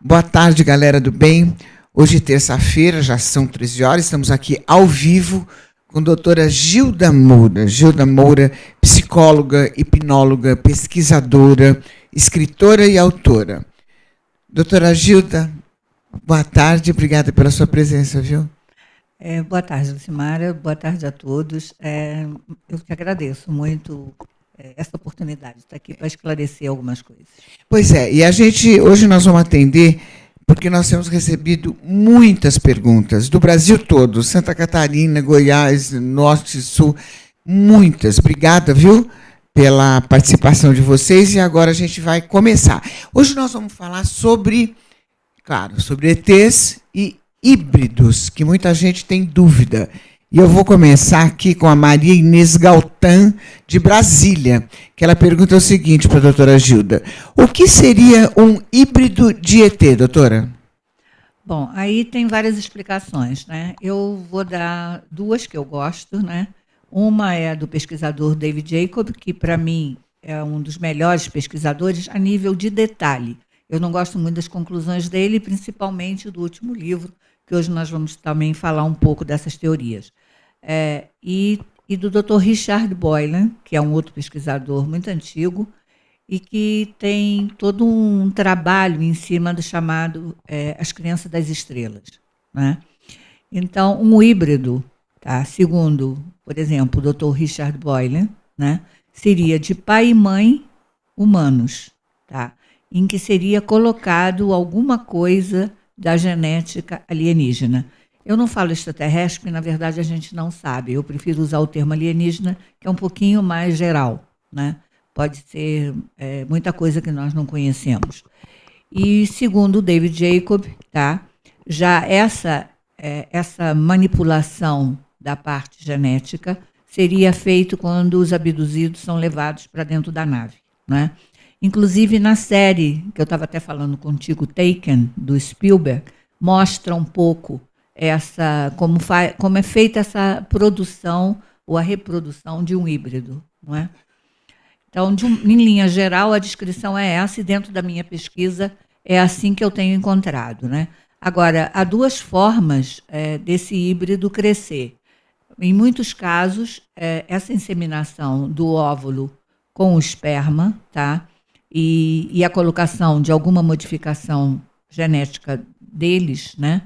Boa tarde, galera do bem. Hoje, terça-feira, já são 13 horas, estamos aqui ao vivo com a doutora Gilda Moura. Gilda Moura, psicóloga, hipnóloga, pesquisadora, escritora e autora. Doutora Gilda, boa tarde, obrigada pela sua presença, viu? Boa tarde, Lucimara, boa tarde a todos. Eu te agradeço muito essa oportunidade de estar aqui para esclarecer algumas coisas. Pois é, e hoje nós vamos atender, porque nós temos recebido muitas perguntas do Brasil todo, Santa Catarina, Goiás, Norte e Sul, muitas. Obrigada, viu, pela participação de vocês, e agora a gente vai começar. Hoje nós vamos falar sobre ETs e híbridos, que muita gente tem dúvida. E eu vou começar aqui com a Maria Inês Galtan, de Brasília, que ela pergunta o seguinte para a doutora Gilda: o que seria um híbrido de ET, doutora? Bom, aí tem várias explicações, né? Eu vou dar duas que eu gosto, né? Uma é a do pesquisador David Jacob, que para mim é um dos melhores pesquisadores a nível de detalhe. Eu não gosto muito das conclusões dele, principalmente do último livro, que hoje nós vamos também falar um pouco dessas teorias. E do Dr. Richard Boylan, que é um outro pesquisador muito antigo, e que tem todo um trabalho em cima do chamado As Crianças das Estrelas, né? Então, um híbrido, tá, segundo, por exemplo, o Dr. Richard Boylan, né, seria de pai e mãe humanos, tá, em que seria colocado alguma coisa da genética alienígena. Eu não falo extraterrestre, porque, na verdade, a gente não sabe. Eu prefiro usar o termo alienígena, que é um pouquinho mais geral, né? Pode ser muita coisa que nós não conhecemos. E, segundo o David Jacob, tá, já essa manipulação da parte genética seria feito quando os abduzidos são levados para dentro da nave, né? Inclusive, na série, que eu estava até falando contigo, Taken, do Spielberg, mostra um pouco como é feita essa produção ou a reprodução de um híbrido, não é? Então, em linha geral, a descrição é essa, e dentro da minha pesquisa é assim que eu tenho encontrado, né? Agora, há duas formas desse híbrido crescer. Em muitos casos, essa inseminação do óvulo com o esperma, tá? E a colocação de alguma modificação genética deles, né,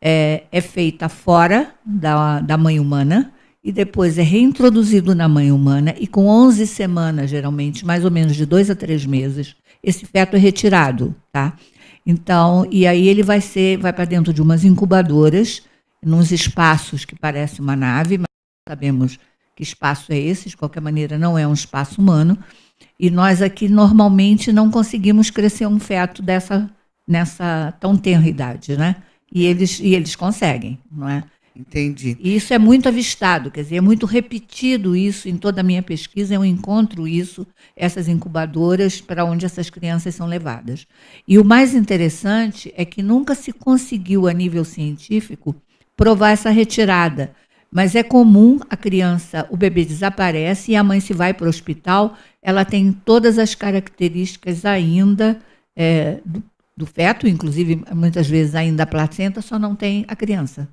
é feita fora da mãe humana e depois é reintroduzido na mãe humana, e com 11 semanas, geralmente, mais ou menos de 2 a 3 meses, esse feto é retirado, tá? Então, e aí ele vai para dentro de umas incubadoras, nos espaços que parece uma nave, mas sabemos que espaço é esse, de qualquer maneira não é um espaço humano. E nós aqui, normalmente, não conseguimos crescer um feto nessa tão tenra idade, né? E eles conseguem, não é? Entendi. E isso é muito avistado, quer dizer, é muito repetido isso em toda a minha pesquisa, eu encontro isso, essas incubadoras para onde essas crianças são levadas. E o mais interessante é que nunca se conseguiu, a nível científico, provar essa retirada. Mas é comum o bebê desaparece e a mãe se vai para o hospital, ela tem todas as características ainda do feto, inclusive muitas vezes ainda a placenta, só não tem a criança.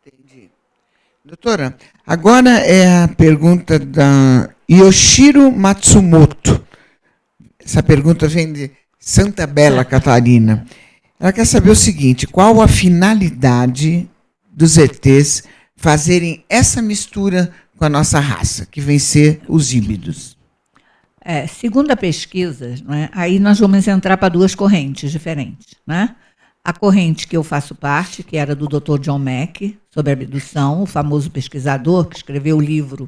Entendi. Doutora, agora é a pergunta da Yoshiro Matsumoto. Essa pergunta vem de Santa Bela, Catarina. Ela quer saber o seguinte: qual a finalidade dos ETs fazerem essa mistura com a nossa raça, que vem ser os híbridos? Segundo a pesquisa, né, aí nós vamos entrar para duas correntes diferentes, né? A corrente que eu faço parte, que era do Dr. John Mack, sobre abdução, o famoso pesquisador que escreveu o livro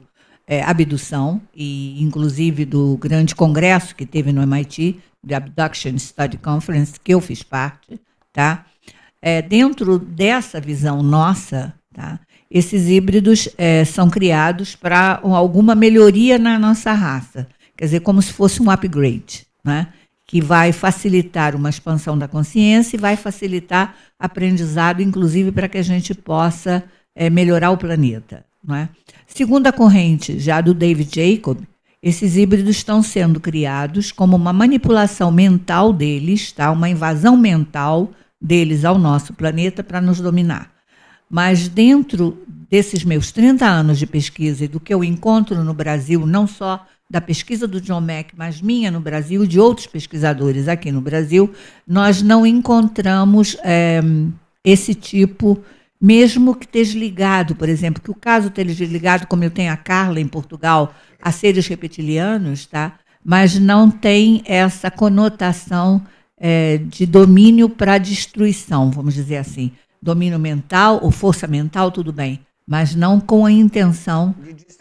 Abdução, e inclusive do grande congresso que teve no MIT, The Abduction Study Conference, que eu fiz parte, tá? Dentro dessa visão nossa, tá, esses híbridos são criados para alguma melhoria na nossa raça. Quer dizer, como se fosse um upgrade, né? Que vai facilitar uma expansão da consciência e vai facilitar aprendizado, inclusive para que a gente possa melhorar o planeta, não é? Segundo a corrente já do David Jacob, Esses híbridos estão sendo criados como uma manipulação mental deles, tá? Uma invasão mental deles ao nosso planeta para nos dominar. Mas dentro desses meus 30 anos de pesquisa e do que eu encontro no Brasil, não só da pesquisa do John Mack, mas minha no Brasil e de outros pesquisadores aqui no Brasil, nós não encontramos esse tipo, mesmo que esteja ligado, por exemplo, que o caso esteja ligado, como eu tenho a Carla em Portugal, a seres reptilianos, tá? Mas não tem essa conotação de domínio para destruição, vamos dizer assim. Domínio mental ou força mental, tudo bem, mas não com a intenção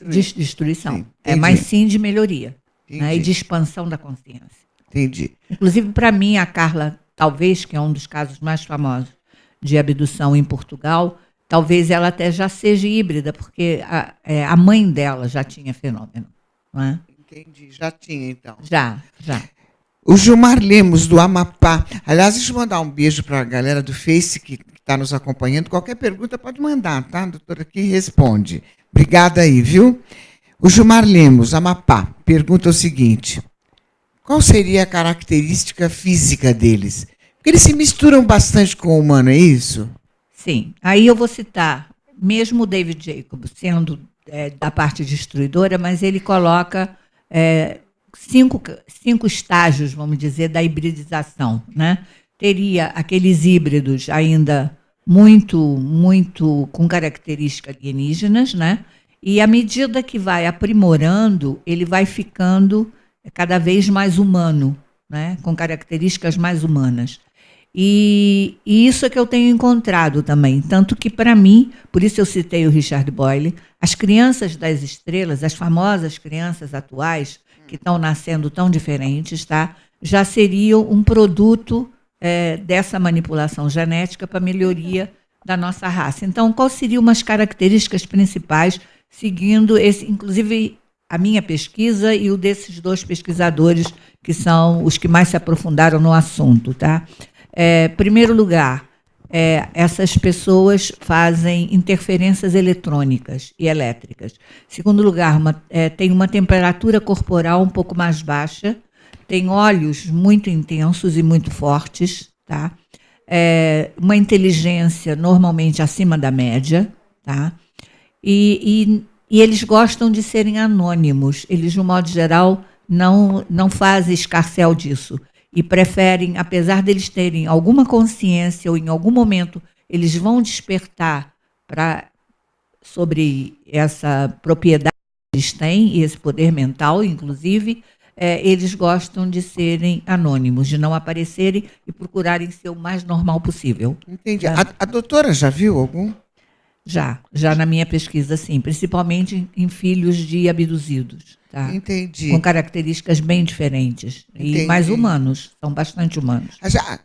de destruição. Sim, mas sim de melhoria, né, e de expansão da consciência. Entendi. Inclusive, para mim, a Carla, talvez, que é um dos casos mais famosos de abdução em Portugal, talvez ela até já seja híbrida, porque a mãe dela já tinha fenômeno. Não é? Entendi, já tinha então. Já. O Gilmar Lemos, do Amapá. Aliás, deixa eu mandar um beijo para a galera do Face que está nos acompanhando. Qualquer pergunta pode mandar, tá? A doutora aqui responde. Obrigada aí, viu? O Gilmar Lemos, Amapá, pergunta o seguinte: qual seria a característica física deles? Porque eles se misturam bastante com o humano, é isso? Sim. Aí eu vou citar, mesmo o David Jacob, sendo da parte destruidora, mas ele coloca cinco estágios, vamos dizer, da hibridização, né? Teria aqueles híbridos ainda muito com características alienígenas, né? E à medida que vai aprimorando, ele vai ficando cada vez mais humano, né? Com características mais humanas. E isso é que eu tenho encontrado também, tanto que para mim, por isso eu citei o Richard Boyle, as crianças das estrelas, as famosas crianças atuais, que estão nascendo tão diferentes, tá? Já seriam um produto dessa manipulação genética para melhoria da nossa raça. Então, quais seriam umas características principais, seguindo inclusive a minha pesquisa e o desses dois pesquisadores, que são os que mais se aprofundaram no assunto, tá? Primeiro lugar, essas pessoas fazem interferências eletrônicas e elétricas. Segundo lugar, tem uma temperatura corporal um pouco mais baixa, tem olhos muito intensos e muito fortes, tá? Uma inteligência normalmente acima da média, tá? E eles gostam de serem anônimos. Eles, de um modo geral, não fazem escarcéu disso. E preferem, apesar deles terem alguma consciência ou em algum momento eles vão despertar sobre essa propriedade que eles têm, e esse poder mental, inclusive, eles gostam de serem anônimos, de não aparecerem e procurarem ser o mais normal possível. Entendi. A doutora já viu algum? Já na minha pesquisa, sim, principalmente em filhos de abduzidos. Tá? Entendi. Com características bem diferentes. Entendi. E mais humanos, são bastante humanos.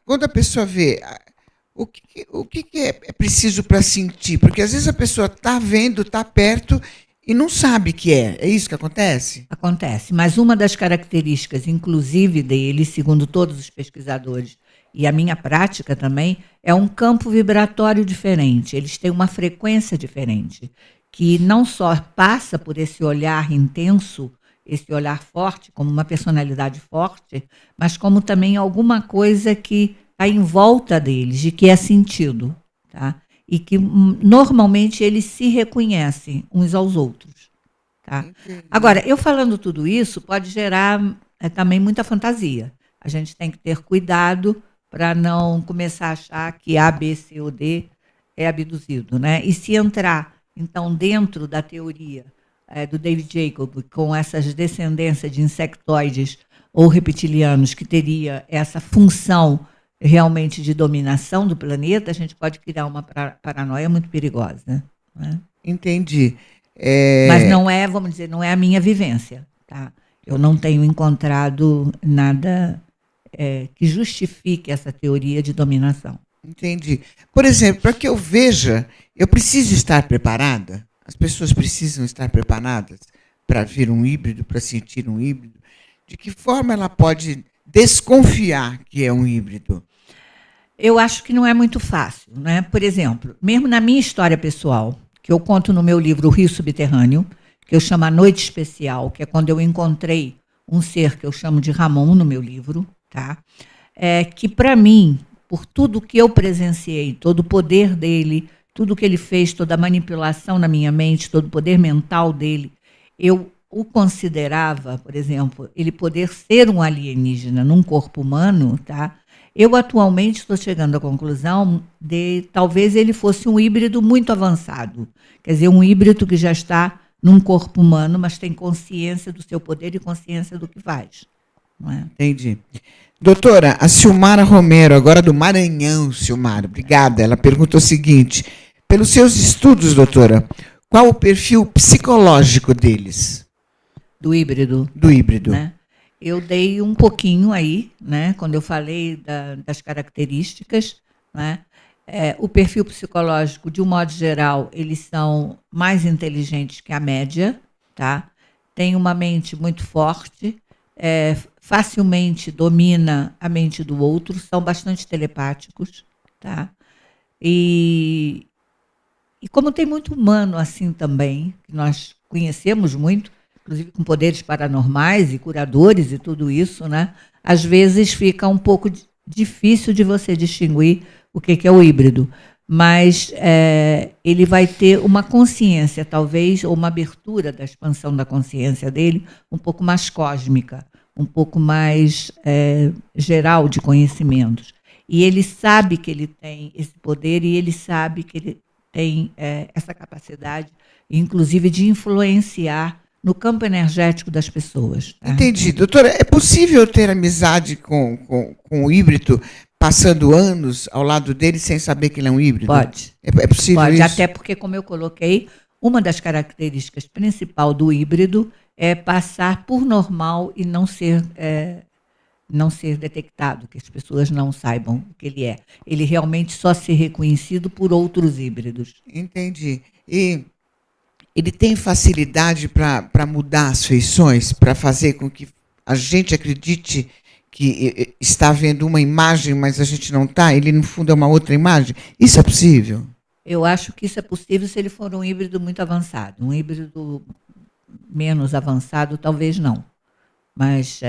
Quando a pessoa vê, o que é preciso para sentir? Porque às vezes a pessoa está vendo, está perto e não sabe que é. É isso que acontece? Acontece, mas uma das características, inclusive deles, segundo todos os pesquisadores, e a minha prática também, é um campo vibratório diferente. Eles têm uma frequência diferente, que não só passa por esse olhar intenso, esse olhar forte, como uma personalidade forte, mas como também alguma coisa que está em volta deles, de que é sentido, tá? E que normalmente eles se reconhecem uns aos outros. Tá? Agora, eu falando tudo isso pode gerar também muita fantasia. A gente tem que ter cuidado para não começar a achar que A, B, C ou D é abduzido, né? E se entrar, então, dentro da teoria do David Jacob, com essas descendências de insectoides ou reptilianos, que teria essa função realmente de dominação do planeta, a gente pode criar uma paranoia muito perigosa. Né? Entendi. Mas não é, vamos dizer, não é a minha vivência. Tá? Eu não tenho encontrado nada que justifique essa teoria de dominação. Entendi. Por exemplo, para que eu veja, eu preciso estar preparada? As pessoas precisam estar preparadas para ver um híbrido, para sentir um híbrido? De que forma ela pode desconfiar que é um híbrido? Eu acho que não é muito fácil, né? Por exemplo, mesmo na minha história pessoal, que eu conto no meu livro O Rio Subterrâneo, que eu chamo A Noite Especial, que é quando eu encontrei um ser que eu chamo de Ramon no meu livro, tá? Que para mim, por tudo que eu presenciei, todo o poder dele, tudo que ele fez, toda a manipulação na minha mente, todo o poder mental dele, eu o considerava, por exemplo, ele poder ser um alienígena num corpo humano, tá? Eu atualmente estou chegando à conclusão de talvez ele fosse um híbrido muito avançado, quer dizer, um híbrido que já está num corpo humano, mas tem consciência do seu poder e consciência do que faz. Não é? Entendi. Doutora, a Silmara Romero, agora do Maranhão, Silmara, obrigada. Ela pergunta o seguinte: pelos seus estudos, doutora, qual o perfil psicológico deles? Do híbrido. Do híbrido. Né? Eu dei um pouquinho aí, né, quando eu falei das características, né? O perfil psicológico, de um modo geral, eles são mais inteligentes que a média, tá? Tem uma mente muito forte, facilmente domina a mente do outro, são bastante telepáticos, tá? E como tem muito humano assim também, que nós conhecemos muito, inclusive com poderes paranormais e curadores e tudo isso, né? Às vezes fica um pouco difícil de você distinguir o que é o híbrido, mas ele vai ter uma consciência, talvez, ou uma abertura da expansão da consciência dele, um pouco mais cósmica, um pouco mais geral de conhecimentos. E ele sabe que ele tem esse poder e ele sabe que ele tem essa capacidade, inclusive, de influenciar no campo energético das pessoas. Tá? Entendi. Doutora, é possível ter amizade com o híbrido passando anos ao lado dele sem saber que ele é um híbrido? Pode. É possível Pode, isso? até porque, como eu coloquei, uma das características principais do híbrido é passar por normal e não ser detectado, que as pessoas não saibam o que ele é. Ele realmente só ser reconhecido por outros híbridos. Entendi. E ele tem facilidade para mudar as feições, para fazer com que a gente acredite que está vendo uma imagem, mas a gente não está? Ele, no fundo, é uma outra imagem? Isso é possível? Eu acho que isso é possível se ele for um híbrido muito avançado. Um híbrido menos avançado, talvez não. Mas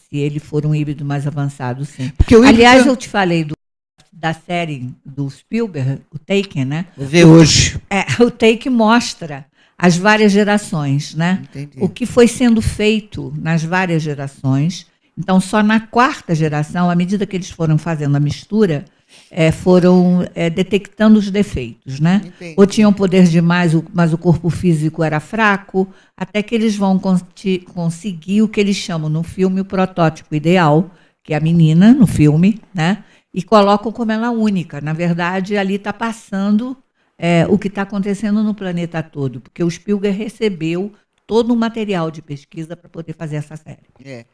se ele for um híbrido mais avançado, sim. Aliás, eu te falei da série do Spielberg, o Taken, né? Vou ver hoje. O Taken mostra as várias gerações, né? Entendi. O que foi sendo feito nas várias gerações. Então, só na quarta geração, à medida que eles foram fazendo a mistura, foram detectando os defeitos, né? Entendi. Ou tinham poder demais, mas o corpo físico era fraco, até que eles vão conseguir o que eles chamam no filme o protótipo ideal, que é a menina no filme, né? E colocam como ela única. Na verdade, ali está passando o que está acontecendo no planeta todo, porque o Spielberg recebeu todo um material de pesquisa para poder fazer essa série.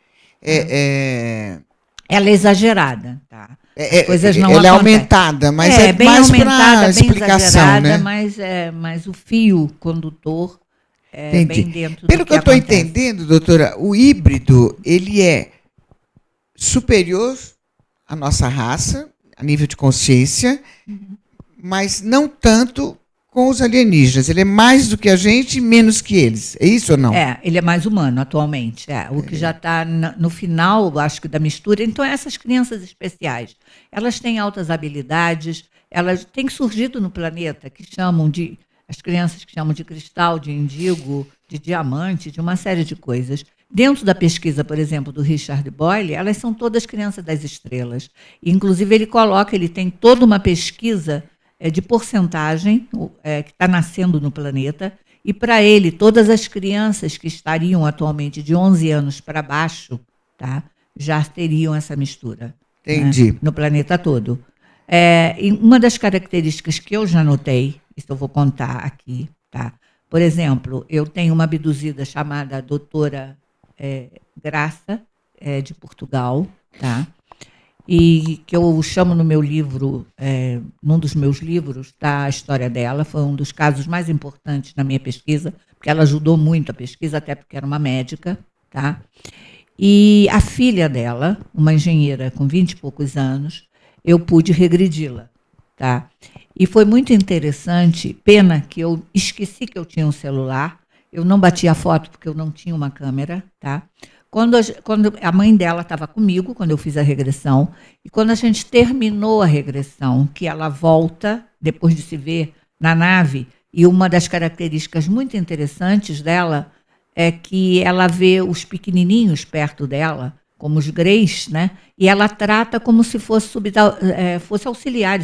Ela é exagerada, tá? As coisas não ela acontecem. é aumentada, mas é bem mais aumentada, para bem explicação, exagerada, né? mas o fio condutor Entendi. bem dentro Pelo do que eu estou acontece. entendendo, doutora, o híbrido ele é superior à nossa raça, a nível de consciência, mas não tanto com os alienígenas. Ele é mais do que a gente e menos que eles. É isso ou não? Ele é mais humano atualmente. O que já está no final, acho que, da mistura. Então, essas crianças especiais, elas têm altas habilidades, elas têm surgido no planeta, as crianças que chamam de cristal, de indigo, de diamante, de uma série de coisas. Dentro da pesquisa, por exemplo, do Richard Boyle, elas são todas crianças das estrelas. Inclusive, ele tem toda uma pesquisa de porcentagem que está nascendo no planeta, e para ele, todas as crianças que estariam atualmente de 11 anos para baixo, tá, já teriam essa mistura. Entendi. Né, no planeta todo. E uma das características que eu já notei, isso eu vou contar aqui, tá? Por exemplo, eu tenho uma abduzida chamada doutora Graça, de Portugal, tá? E que eu chamo no meu livro, num dos meus livros, tá, a história dela, foi um dos casos mais importantes na minha pesquisa, porque ela ajudou muito a pesquisa, até porque era uma médica, tá? E a filha dela, uma engenheira com 20 e poucos anos, eu pude regredi-la, tá? E foi muito interessante, pena que eu esqueci que eu tinha um celular, Eu não bati a foto porque eu não tinha uma câmera, tá? Quando a mãe dela estava comigo, quando eu fiz a regressão, e quando a gente terminou a regressão, que ela volta, depois de se ver na nave, e uma das características muito interessantes dela é que ela vê os pequenininhos perto dela, como os greys, né? E ela trata como se fosse, fosse auxiliar,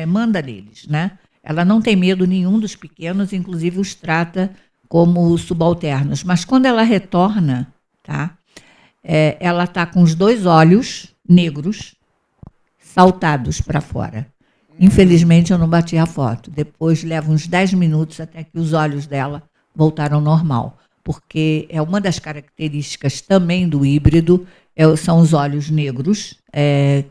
manda neles, né? Ela não tem medo nenhum dos pequenos, inclusive os trata como subalternos. Mas quando ela retorna, tá? Ela está com os 2 olhos negros saltados para fora. Infelizmente, eu não bati a foto. Depois leva uns 10 minutos até que os olhos dela voltaram ao normal, porque é uma das características também do híbrido, são os olhos negros,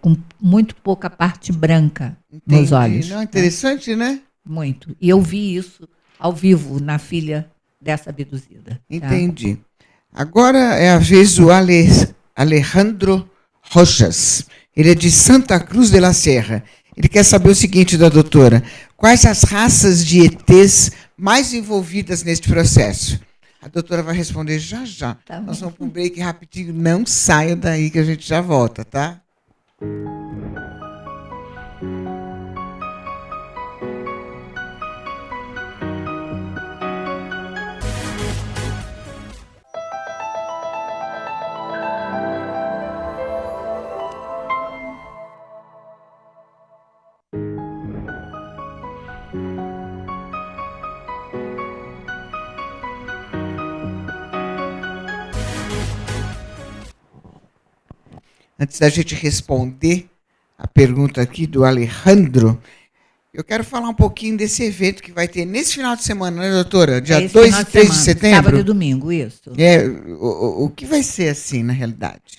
com muito pouca parte branca nos olhos. Não, interessante, né? Muito. E eu vi isso ao vivo na filha dessa abduzida. Entendi. Tá? Agora é a vez do Alejandro Rojas. Ele é de Santa Cruz de la Sierra. Ele quer saber o seguinte da doutora: quais as raças de ETs mais envolvidas neste processo? A doutora vai responder já. Tá. Nós vamos para um break rapidinho. Não saia daí que a gente já volta, tá? Antes da gente responder a pergunta aqui do Alejandro, eu quero falar um pouquinho desse evento que vai ter nesse final de semana, né, doutora? Dia 2 e 3 de setembro. Sábado e domingo, isso. O que vai ser assim, na realidade?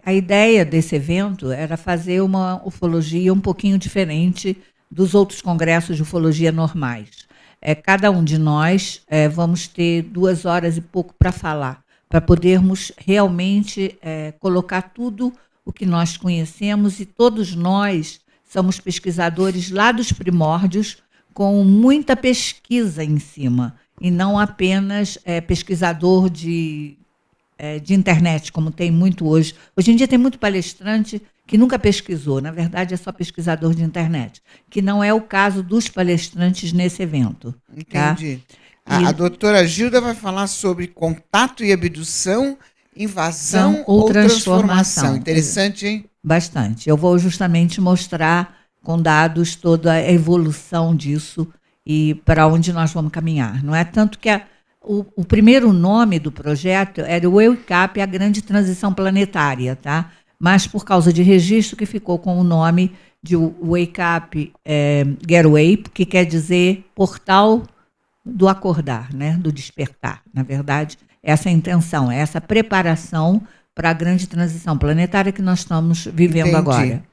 A ideia desse evento era fazer uma ufologia um pouquinho diferente dos outros congressos de ufologia normais. Cada um de nós vamos ter 2 horas e pouco para falar, para podermos realmente colocar tudo o que nós conhecemos, e todos nós somos pesquisadores lá dos primórdios, com muita pesquisa em cima, e não apenas pesquisador de internet, como tem muito hoje. Hoje em dia tem muito palestrante que nunca pesquisou, na verdade é só pesquisador de internet, que não é o caso dos palestrantes nesse evento. Entendi. Tá? A doutora Gilda vai falar sobre contato e abdução, invasão ou transformação. Interessante, hein? Bastante. Eu vou justamente mostrar com dados toda a evolução disso e para onde nós vamos caminhar. Não é tanto que o primeiro nome do projeto era o Wake Up, a Grande Transição Planetária, tá? Mas por causa de registro que ficou com o nome de Wake Up Getaway, que quer dizer portal do acordar, né? Do despertar. Na verdade, essa é a intenção, essa preparação para a grande transição planetária que nós estamos vivendo agora.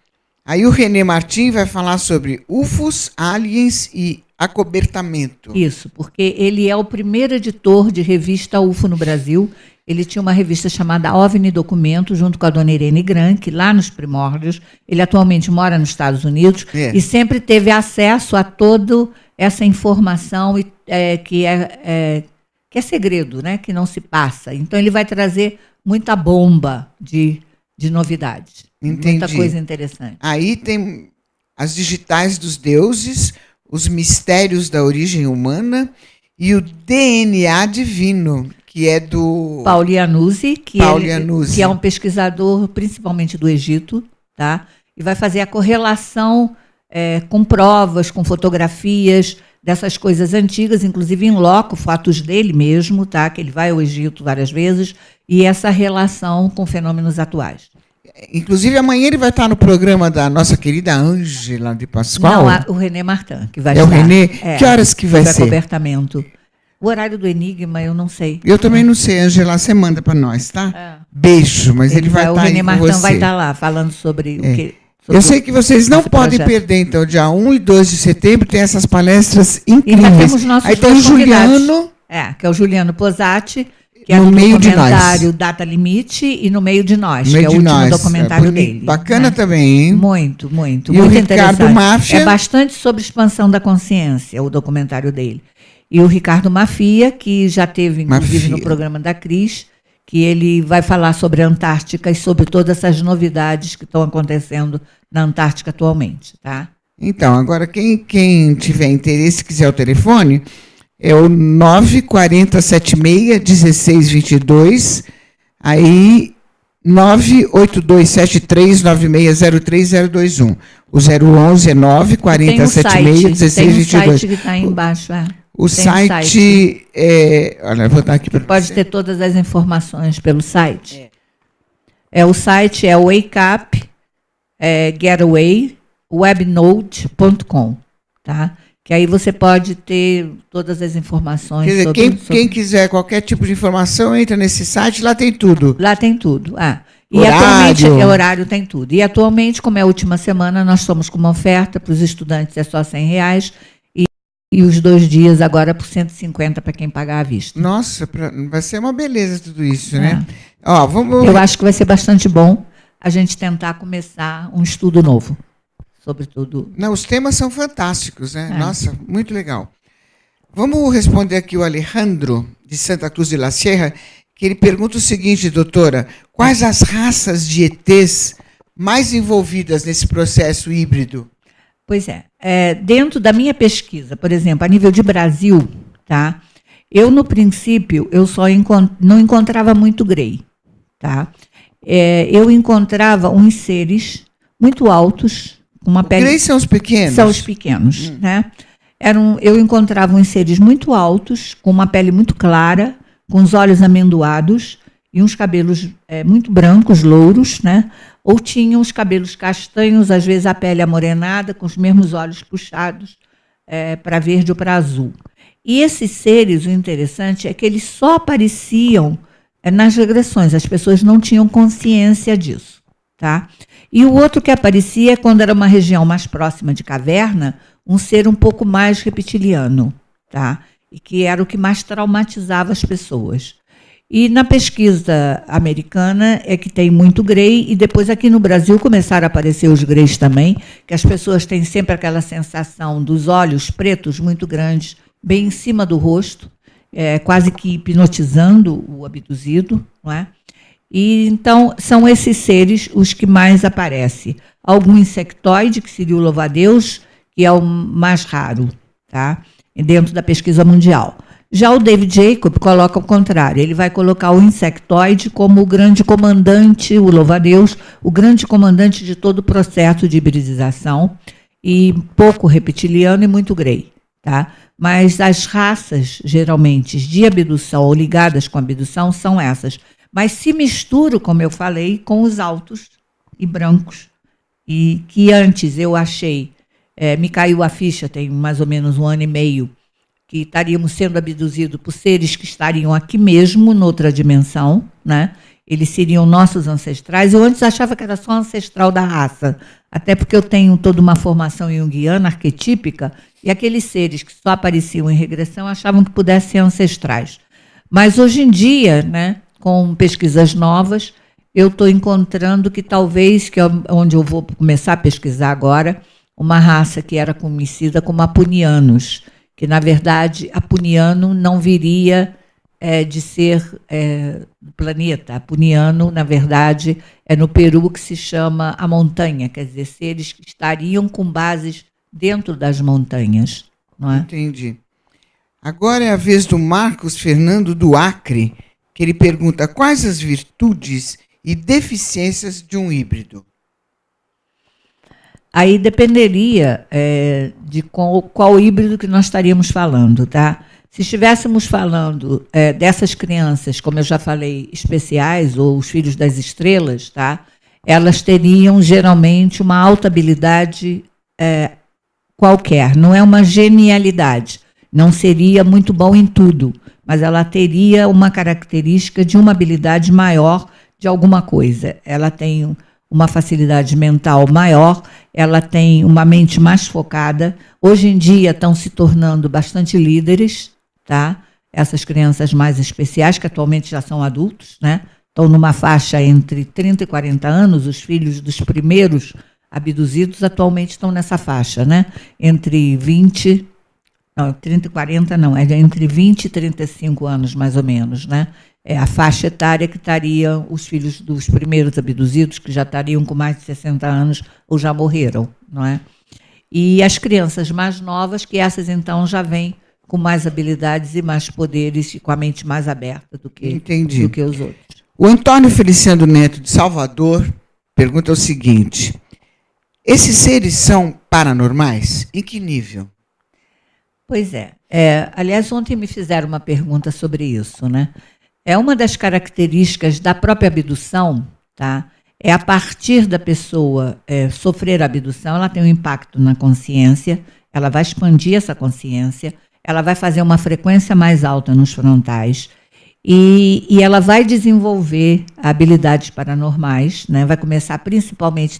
Aí o René Martin vai falar sobre UFOs, aliens e acobertamento. Isso, porque ele é o primeiro editor de revista UFO no Brasil. Ele tinha uma revista chamada OVNI Documento, junto com a dona Irene Granck, lá nos primórdios. Ele atualmente mora nos Estados Unidos e sempre teve acesso a toda essa informação que é segredo, né? Que não se passa. Então, ele vai trazer muita bomba de novidades. Entendi. Muita coisa interessante. Aí tem as digitais dos deuses, os mistérios da origem humana e o DNA divino, que é do Paul Iannuzzi, que é um pesquisador principalmente do Egito, tá? E vai fazer a correlação com provas, com fotografias dessas coisas antigas, inclusive em loco, fotos dele mesmo, tá? Que ele vai ao Egito várias vezes, e essa relação com fenômenos atuais. Inclusive, amanhã ele vai estar no programa da nossa querida Ângela de Pascoal. Não, o René Martin, que vai estar. É o René? Que horas que vai ser? Acobertamento. O horário do Enigma, eu não sei. Eu também não sei, Ângela, você manda para nós, tá? Beijo, mas ele vai estar aí com você. O René Martin vai estar lá, falando sobre o que... Eu sei que vocês não podem perder, então, dia 1 e 2 de setembro, tem essas palestras incríveis. Aí tem o Juliano... que é o Juliano Posati, que é no do meio documentário Data Limite, e No Meio de Nós, que é o último documentário dele. Bacana também, hein? Muito, muito. E muito o Ricardo interessante. Máfia... É bastante sobre expansão da consciência, o documentário dele. E o Ricardo Mafia, que já teve, inclusive, no programa da Cris, que ele vai falar sobre a Antártica e sobre todas essas novidades que estão acontecendo na Antártica atualmente, tá? Então, agora, quem tiver interesse, quiser o telefone, é o 94076-1622, aí 982739603-021. O 011 é 94076-1622. Tem um site que está aí embaixo, O site é... Olha, eu vou dar aqui para você. Pode ter todas as informações pelo site. O site é wakeupgetawaywebnode.com, tá? Que aí você pode ter todas as informações. Quer dizer, quem quiser qualquer tipo de informação, entra nesse site, lá tem tudo. Lá tem tudo. E horário. Atualmente, horário tem tudo. E atualmente, como é a última semana, nós estamos com uma oferta para os estudantes, é só R$100, e os 2 dias agora por 150 para quem pagar à vista. Nossa, vai ser uma beleza tudo isso, né? Ó, eu acho que vai ser bastante bom a gente tentar começar um estudo novo. Sobretudo. Não, os temas são fantásticos, né? Nossa, muito legal. Vamos responder aqui o Alejandro, de Santa Cruz de la Sierra, que ele pergunta o seguinte, doutora: quais as raças de ETs mais envolvidas nesse processo híbrido? Pois é. Dentro da minha pesquisa, por exemplo, a nível de Brasil, tá? Eu, no princípio, eu só não encontrava muito grey, tá? Eu encontrava uns seres muito altos, com uma pele... Greys são os pequenos? São os pequenos, né? Eu encontrava uns seres muito altos, com uma pele muito clara, com os olhos amendoados e uns cabelos muito brancos, louros, né? Ou tinham os cabelos castanhos, às vezes a pele amorenada, com os mesmos olhos puxados para verde ou para azul. E esses seres, o interessante é que eles só apareciam nas regressões, as pessoas não tinham consciência disso, tá? E o outro que aparecia, quando era uma região mais próxima de caverna, um ser um pouco mais reptiliano, tá? E que era o que mais traumatizava as pessoas. E na pesquisa americana é que tem muito grey, e depois aqui no Brasil começaram a aparecer os greys também, que as pessoas têm sempre aquela sensação dos olhos pretos muito grandes, bem em cima do rosto, quase que hipnotizando o abduzido, não é? E então são esses seres os que mais aparecem. Algum insectoide, que seria o louva-a-Deus, que é o mais raro, tá? Dentro da pesquisa mundial. Já o David Jacob coloca o contrário, ele vai colocar o insectoide como o grande comandante, o louva-a-Deus, o grande comandante de todo o processo de hibridização, e pouco reptiliano e muito grey, tá? Mas as raças, geralmente, de abdução ou ligadas com abdução são essas. Mas se misturam, como eu falei, com os altos e brancos, e que antes eu achei, me caiu a ficha, tem mais ou menos 1 ano e meio, que estaríamos sendo abduzidos por seres que estariam aqui mesmo, noutra dimensão, né? Eles seriam nossos ancestrais. Eu antes achava que era só ancestral da raça, até porque eu tenho toda uma formação junguiana, arquetípica, e aqueles seres que só apareciam em regressão achavam que pudessem ser ancestrais. Mas hoje em dia, né, com pesquisas novas, eu estou encontrando que talvez, que é onde eu vou começar a pesquisar agora, uma raça que era conhecida como apunianos, que, na verdade, apuniano não viria de ser do planeta. Apuniano, na verdade, é no Peru que se chama a montanha, quer dizer, seres que estariam com bases dentro das montanhas. Não é? Entendi. Agora é a vez do Marcos Fernando do Acre, que ele pergunta quais as virtudes e deficiências de um híbrido. Aí dependeria de qual híbrido que nós estaríamos falando, tá? Se estivéssemos falando dessas crianças, como eu já falei, especiais, ou os filhos das estrelas, tá? Elas teriam geralmente uma alta habilidade qualquer, não é uma genialidade, não seria muito bom em tudo, mas ela teria uma característica de uma habilidade maior de alguma coisa. Ela tem uma facilidade mental maior, ela tem uma mente mais focada. Hoje em dia estão se tornando bastante líderes, tá? Essas crianças mais especiais, que atualmente já são adultos, né? Estão numa faixa entre 30 e 40 anos, os filhos dos primeiros abduzidos atualmente estão nessa faixa, né? Entre 20 Não, 30 e 40 não, é entre 20 e 35 anos, mais ou menos, né? É a faixa etária que estariam os filhos dos primeiros abduzidos, que já estariam com mais de 60 anos ou já morreram, não é? E as crianças mais novas, que essas então já vêm com mais habilidades e mais poderes e com a mente mais aberta do que os outros. O Antônio Feliciano Neto, de Salvador, pergunta o seguinte: esses seres são paranormais? Em que nível? Pois é. Aliás, ontem me fizeram uma pergunta sobre isso, né? É uma das características da própria abdução, tá? É a partir da pessoa sofrer a abdução, ela tem um impacto na consciência, ela vai expandir essa consciência, ela vai fazer uma frequência mais alta nos frontais e ela vai desenvolver habilidades paranormais, né? Vai começar principalmente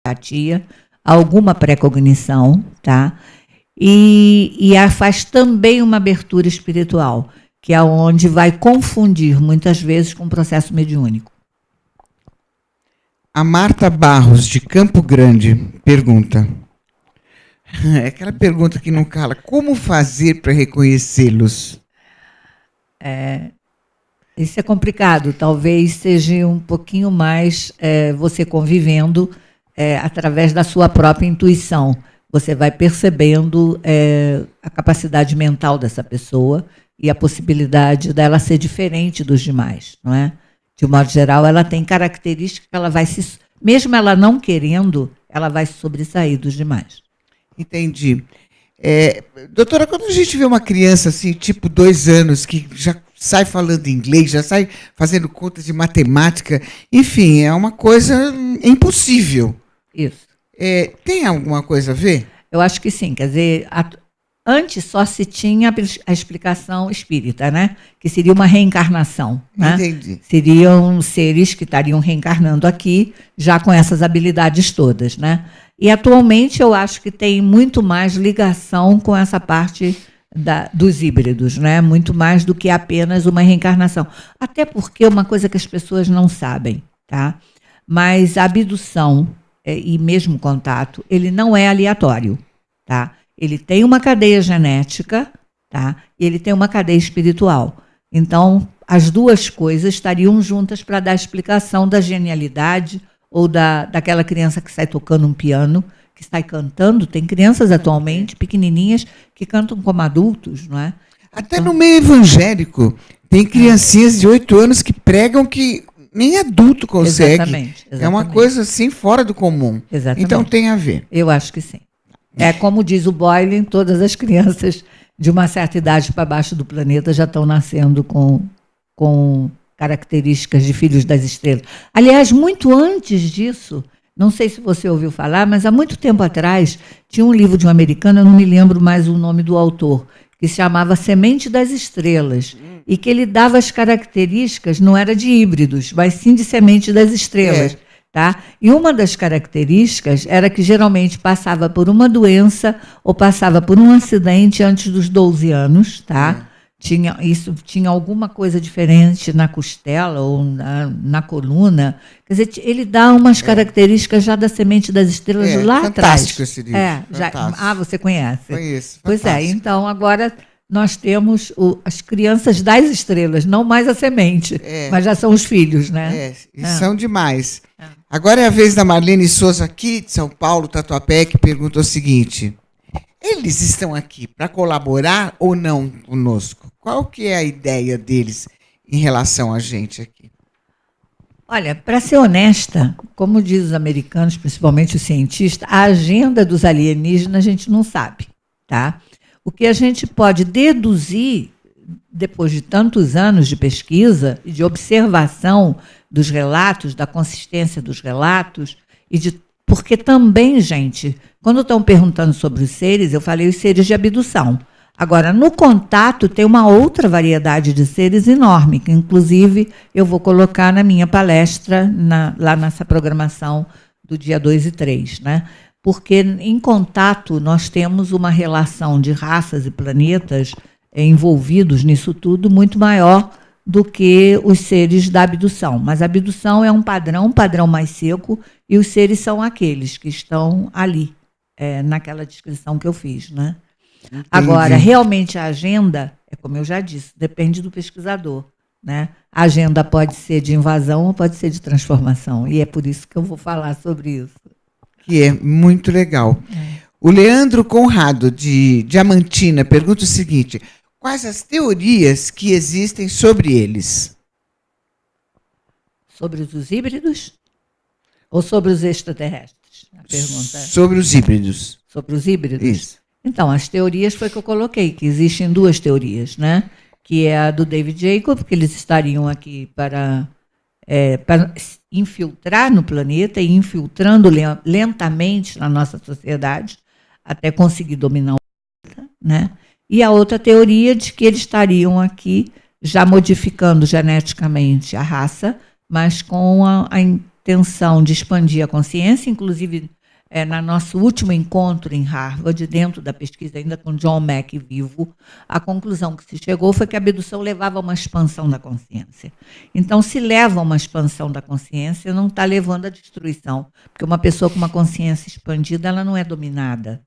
empatia, alguma pré-cognição, tá? E faz também uma abertura espiritual, que é onde vai confundir muitas vezes com o processo mediúnico. A Marta Barros, de Campo Grande, pergunta. É aquela pergunta que não cala. Como fazer para reconhecê-los? Isso é complicado. Talvez seja um pouquinho mais você convivendo através da sua própria intuição. Você vai percebendo a capacidade mental dessa pessoa e a possibilidade dela ser diferente dos demais, não é? De um modo geral, ela tem características que ela vai mesmo ela não querendo, ela vai se sobressair dos demais. Entendi. Doutora, quando a gente vê uma criança assim, tipo 2 anos, que já sai falando inglês, já sai fazendo contas de matemática, enfim, é uma coisa impossível. Isso. Tem alguma coisa a ver? Eu acho que sim. Quer dizer, antes só se tinha a explicação espírita, né? Que seria uma reencarnação. Né? Entendi. Seriam seres que estariam reencarnando aqui, já com essas habilidades todas, né? E atualmente eu acho que tem muito mais ligação com essa parte dos híbridos, né? Muito mais do que apenas uma reencarnação. Até porque é uma coisa que as pessoas não sabem, tá? Mas a abdução e mesmo contato, ele não é aleatório, tá? Ele tem uma cadeia genética, tá? E ele tem uma cadeia espiritual. Então, as duas coisas estariam juntas para dar explicação da genialidade ou daquela criança que sai tocando um piano, que sai cantando. Tem crianças atualmente, pequenininhas, que cantam como adultos, não é? Até no meio evangélico, tem criancinhas de 8 anos que pregam que nem adulto consegue. Exatamente. É uma coisa assim fora do comum. Exatamente. Então tem a ver. Eu acho que sim. Como diz o Boyle, todas as crianças de uma certa idade para baixo do planeta já estão nascendo com características de filhos das estrelas. Aliás, muito antes disso, não sei se você ouviu falar, mas há muito tempo atrás tinha um livro de um americano, eu não me lembro mais o nome do autor, que se chamava Semente das Estrelas, e que ele dava as características, não era de híbridos, mas sim de semente das estrelas. Tá? E uma das características era que geralmente passava por uma doença ou passava por um acidente antes dos 12 anos, tá? Tinha alguma coisa diferente na costela ou na coluna. Quer dizer, ele dá umas características já da semente das estrelas lá atrás. Fantástico esse livro. Você conhece? Conheço. Pois então agora nós temos as crianças das estrelas, não mais a semente, mas já são os filhos, né? São demais. Agora é a vez da Marlene Souza, aqui de São Paulo, Tatuapé, que pergunta o seguinte: eles estão aqui para colaborar ou não conosco? Qual que é a ideia deles em relação a gente aqui? Olha, para ser honesta, como diz os americanos, principalmente os cientistas, a agenda dos alienígenas a gente não sabe, tá? O que a gente pode deduzir, depois de tantos anos de pesquisa e de observação dos relatos, da consistência dos relatos, porque também, gente, quando estão perguntando sobre os seres, eu falei os seres de abdução. Agora, no contato, tem uma outra variedade de seres enorme, que inclusive eu vou colocar na minha palestra, lá nessa programação do dia 2 e 3, né? Porque em contato nós temos uma relação de raças e planetas envolvidos nisso tudo muito maior do que os seres da abdução. Mas a abdução é um padrão mais seco, e os seres são aqueles que estão ali, naquela descrição que eu fiz, né? Entendi. Agora, realmente a agenda, é como eu já disse, depende do pesquisador, né? A agenda pode ser de invasão ou pode ser de transformação, e é por isso que eu vou falar sobre isso. Que é muito legal. O Leandro Conrado, de Diamantina, pergunta o seguinte: quais as teorias que existem sobre eles? Sobre os híbridos ou sobre os extraterrestres? A pergunta é Sobre os híbridos. sobre os híbridos. Isso. Então, as teorias foi que eu coloquei, que existem duas teorias, né? Que é a do David Jacob, que eles estariam aqui para infiltrar no planeta e infiltrando lentamente na nossa sociedade, até conseguir dominar o planeta, né? E a outra teoria de que eles estariam aqui já modificando geneticamente a raça, mas com a intenção de expandir a consciência, inclusive no nosso último encontro em Harvard, dentro da pesquisa ainda com John Mack vivo, a conclusão que se chegou foi que a abdução levava a uma expansão da consciência. Então, se leva a uma expansão da consciência, não está levando à destruição, porque uma pessoa com uma consciência expandida, ela não é dominada,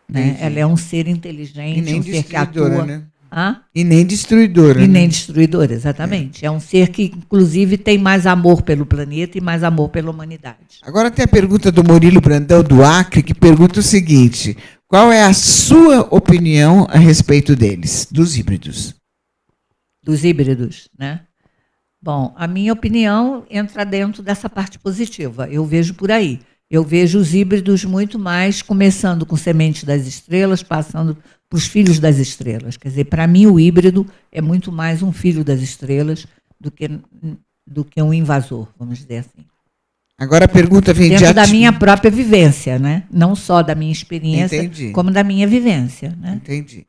né? Ela é um ser inteligente, E nem um ser que destruidora, atua. né? Hã? E nem destruidora. E né? nem destruidor, exatamente. É um ser que, inclusive, tem mais amor pelo planeta e mais amor pela humanidade. Agora tem a pergunta do Murilo Brandão, do Acre, que pergunta o seguinte: qual é a sua opinião a respeito deles, dos híbridos? Dos híbridos, né? Bom, a minha opinião entra dentro dessa parte positiva. Eu vejo por aí. Eu vejo os híbridos muito mais começando com sementes das estrelas, passando para os filhos das estrelas. Quer dizer, para mim o híbrido é muito mais um filho das estrelas do que um invasor, vamos dizer assim. Agora a pergunta vem Dentro de da minha própria vivência, né? Não só da minha experiência, Entendi. como da minha vivência, né? Entendi.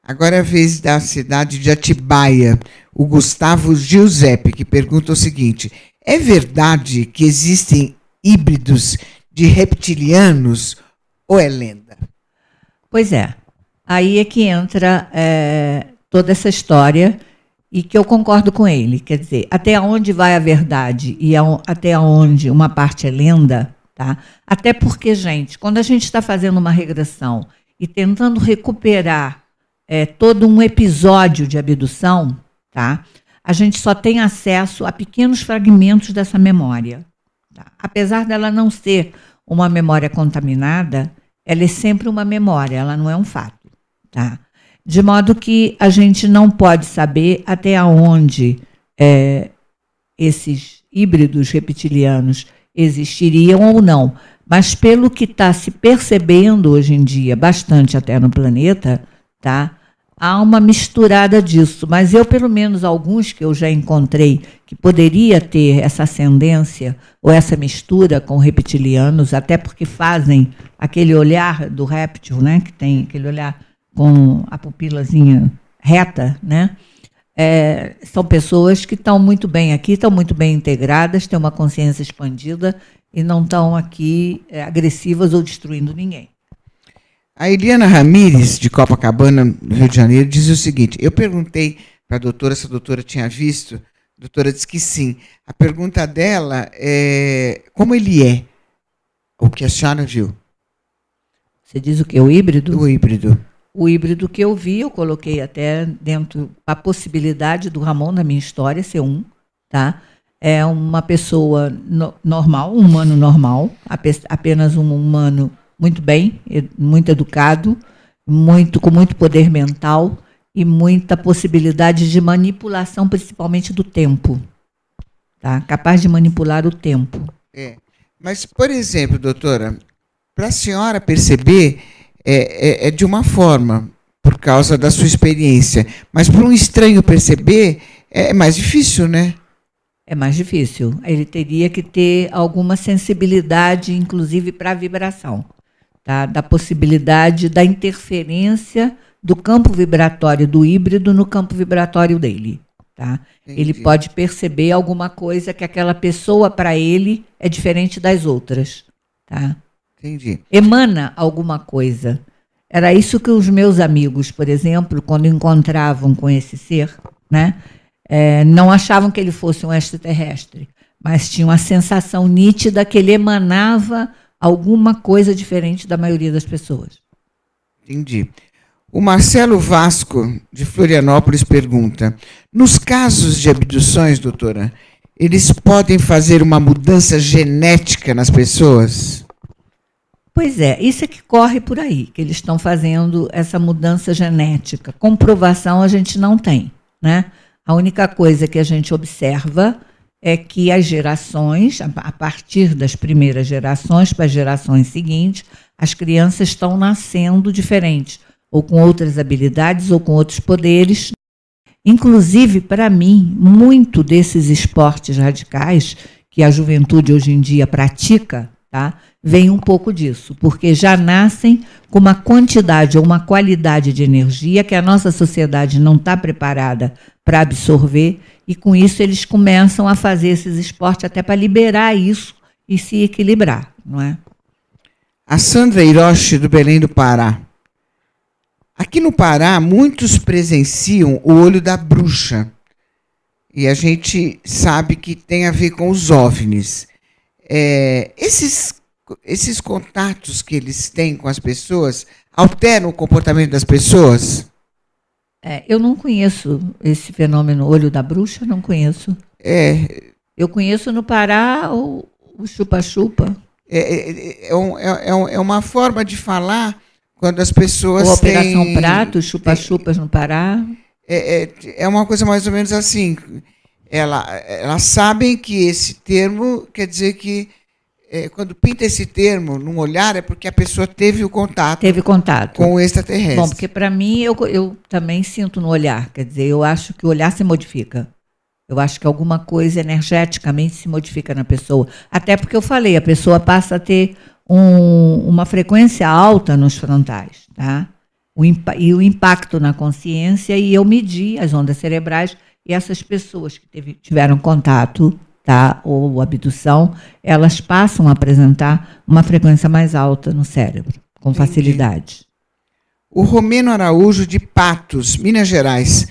Agora é a vez da cidade de Atibaia, o Gustavo Giuseppe, que pergunta o seguinte: é verdade que existem híbridos de reptilianos ou é lenda? Pois é. Aí é que entra toda essa história e que eu concordo com ele. Quer dizer, até onde vai a verdade e até onde uma parte é lenda, tá? Até porque, gente, quando a gente está fazendo uma regressão e tentando recuperar todo um episódio de abdução, tá? A gente só tem acesso a pequenos fragmentos dessa memória. Tá? Apesar dela não ser uma memória contaminada, ela é sempre uma memória, ela não é um fato. Tá? De modo que a gente não pode saber até onde esses híbridos reptilianos existiriam ou não. Mas pelo que está se percebendo hoje em dia, bastante até no planeta, tá? Há uma misturada disso. Mas eu, pelo menos, alguns que eu já encontrei que poderia ter essa ascendência ou essa mistura com reptilianos, até porque fazem aquele olhar do réptil, né? Que tem aquele olhar com a pupilazinha reta, né? São pessoas que estão muito bem aqui, estão muito bem integradas, têm uma consciência expandida e não estão aqui agressivas ou destruindo ninguém. A Eliana Ramires, de Copacabana, no Rio de Janeiro, diz o seguinte: eu perguntei para a doutora se a doutora tinha visto, a doutora disse que sim. A pergunta dela é como ele é, o que a senhora viu? Você diz o que? O híbrido? O híbrido. O híbrido que eu vi, eu coloquei até dentro a possibilidade do Ramon na minha história ser um, tá? É uma pessoa normal, um humano normal, apenas um humano muito bem, muito educado, com muito poder mental e muita possibilidade de manipulação, principalmente do tempo, tá? Capaz de manipular o tempo. Mas, por exemplo, doutora, para a senhora perceber é de uma forma, por causa da sua experiência. Mas para um estranho perceber, é mais difícil, né? É mais difícil. Ele teria que ter alguma sensibilidade, inclusive para a vibração, tá? Da possibilidade da interferência do campo vibratório do híbrido no campo vibratório dele. Tá? Ele pode perceber alguma coisa que aquela pessoa, para ele, é diferente das outras. Tá? Entendi. Emana alguma coisa. Era isso que os meus amigos, por exemplo, quando encontravam com esse ser, né, não achavam que ele fosse um extraterrestre, mas tinham a sensação nítida que ele emanava alguma coisa diferente da maioria das pessoas. Entendi. O Marcelo Vasco, de Florianópolis, pergunta: nos casos de abduções, doutora, eles podem fazer uma mudança genética nas pessoas? Pois é, isso é que corre por aí, que eles estão fazendo essa mudança genética. Comprovação a gente não tem, né? A única coisa que a gente observa é que as gerações, a partir das primeiras gerações para as gerações seguintes, as crianças estão nascendo diferentes, ou com outras habilidades, ou com outros poderes. Inclusive, para mim, muito desses esportes radicais que a juventude hoje em dia pratica, tá, vem um pouco disso, porque já nascem com uma quantidade ou uma qualidade de energia que a nossa sociedade não está preparada para absorver, e com isso eles começam a fazer esses esportes até para liberar isso e se equilibrar, não é? A Sandra Hiroshi, do Belém do Pará. Aqui no Pará, muitos presenciam o olho da bruxa. E a gente sabe que tem a ver com os OVNIs. Esses contatos que eles têm com as pessoas alteram o comportamento das pessoas? Eu não conheço esse fenômeno olho da bruxa, não conheço. Eu conheço no Pará o chupa-chupa. É uma forma de falar quando as pessoas ou Operação têm... Prato, chupa-chupas no Pará. É uma coisa mais ou menos assim. Elas sabem que esse termo quer dizer que quando pinta esse termo num olhar é porque a pessoa teve contato com o extraterrestre. Bom, porque para mim eu também sinto no olhar, quer dizer, eu acho que o olhar se modifica. Eu acho que alguma coisa energeticamente se modifica na pessoa. Até porque eu falei, a pessoa passa a ter uma frequência alta nos frontais, tá? E o impacto na consciência, e eu medi as ondas cerebrais, e essas pessoas que tiveram contato, tá, ou abdução, elas passam a apresentar uma frequência mais alta no cérebro, com facilidade. O Romeno Araújo, de Patos, Minas Gerais.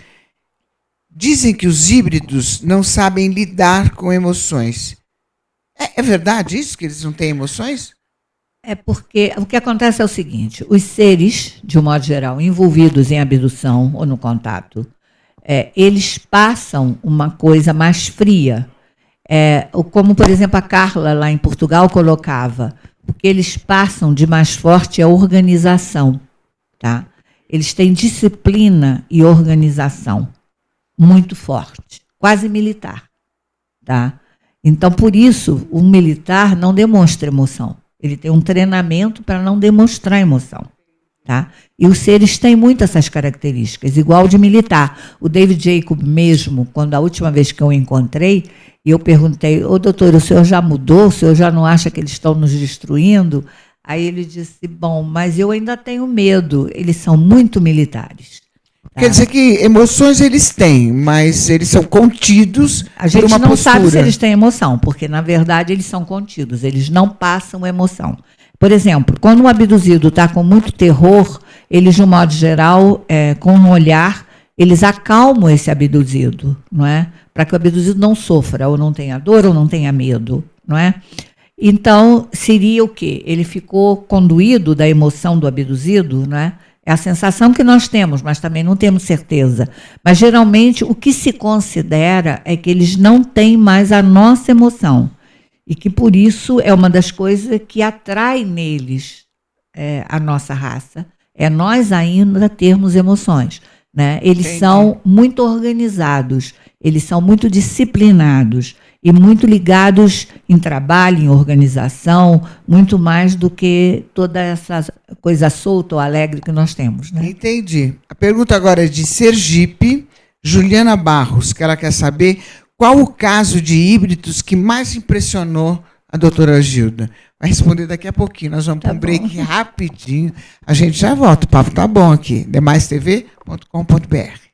Dizem que os híbridos não sabem lidar com emoções. É verdade isso, que eles não têm emoções? É porque o que acontece é o seguinte: os seres, de um modo geral, envolvidos em abdução ou no contato, eles passam uma coisa mais fria. Como, por exemplo, a Carla, lá em Portugal, colocava, o que eles passam de mais forte é a organização. Tá? Eles têm disciplina e organização muito forte, quase militar. Tá? Então, por isso, o militar não demonstra emoção. Ele tem um treinamento para não demonstrar emoção. Tá? E os seres têm muito essas características, igual de militar. O David Jacob mesmo, quando a última vez que eu o encontrei, eu perguntei: ô doutor, o senhor já mudou? O senhor já não acha que eles estão nos destruindo? Aí ele disse: bom, mas eu ainda tenho medo. Eles são muito militares. Tá? Quer dizer que emoções eles têm, mas eles são contidos por uma postura. A gente não sabe se eles têm emoção, porque, na verdade, eles são contidos. Eles não passam emoção. Por exemplo, quando um abduzido está com muito terror, eles, de um modo geral, com um olhar, eles acalmam esse abduzido, não é? Para que o abduzido não sofra, ou não tenha dor, ou não tenha medo, não é? Então, seria o quê? Ele ficou conduído da emoção do abduzido, não é? É a sensação que nós temos, mas também não temos certeza. Mas, geralmente, o que se considera é que eles não têm mais a nossa emoção. E que, por isso, é uma das coisas que atrai neles a nossa raça. É nós ainda termos emoções. Né? Eles são muito organizados, eles são muito disciplinados e muito ligados em trabalho, em organização, muito mais do que toda essa coisa solta ou alegre que nós temos. Né? Entendi. A pergunta agora é de Sergipe, Juliana Barros, que ela quer saber qual o caso de híbridos que mais impressionou a doutora Gilda. Vai responder daqui a pouquinho. Nós vamos para um break rapidinho. A gente já volta. O papo tá bom aqui. demaistv.com.br.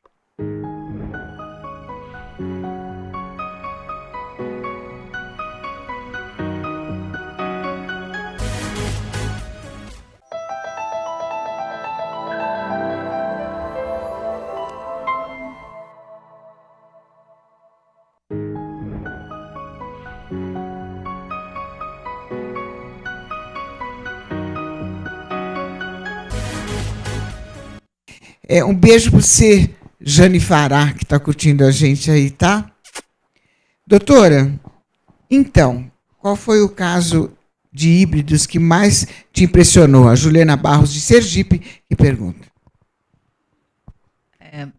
Um beijo para você, Jane Fará, que está curtindo a gente aí, tá? Doutora, então, qual foi o caso de híbridos que mais te impressionou? A Juliana Barros, de Sergipe, que pergunta.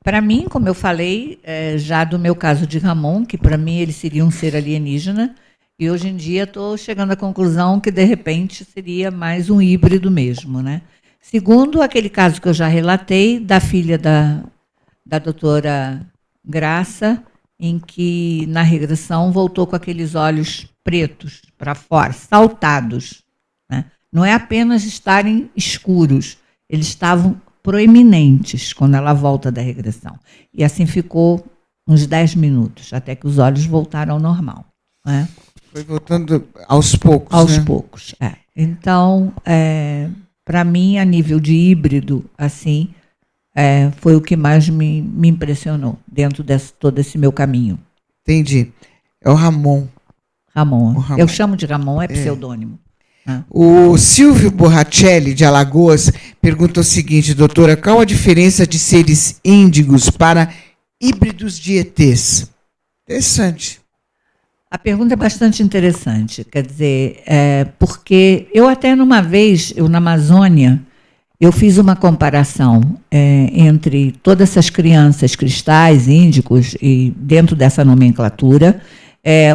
Para mim, como eu falei, já do meu caso de Ramon, que para mim ele seria um ser alienígena, e hoje em dia estou chegando à conclusão que, de repente, seria mais um híbrido mesmo, né? Segundo, aquele caso que eu já relatei, da filha da doutora Graça, em que, na regressão, voltou com aqueles olhos pretos para fora, saltados, né? Não é apenas estarem escuros, eles estavam proeminentes quando ela volta da regressão. E assim ficou uns 10 minutos, até que os olhos voltaram ao normal, né? Foi voltando aos poucos, aos né? poucos, Então, para mim, a nível de híbrido, assim, foi o que mais me impressionou dentro de todo esse meu caminho. Entendi. É o Ramon. Ramon. Eu chamo de Ramon, é pseudônimo. O Silvio Borracelli, de Alagoas, pergunta o seguinte, doutora, qual a diferença de seres índigos para híbridos de ETs? Interessante. A pergunta é bastante interessante, quer dizer, porque eu até numa vez, na Amazônia, eu fiz uma comparação entre todas essas crianças cristais, índicos, e dentro dessa nomenclatura,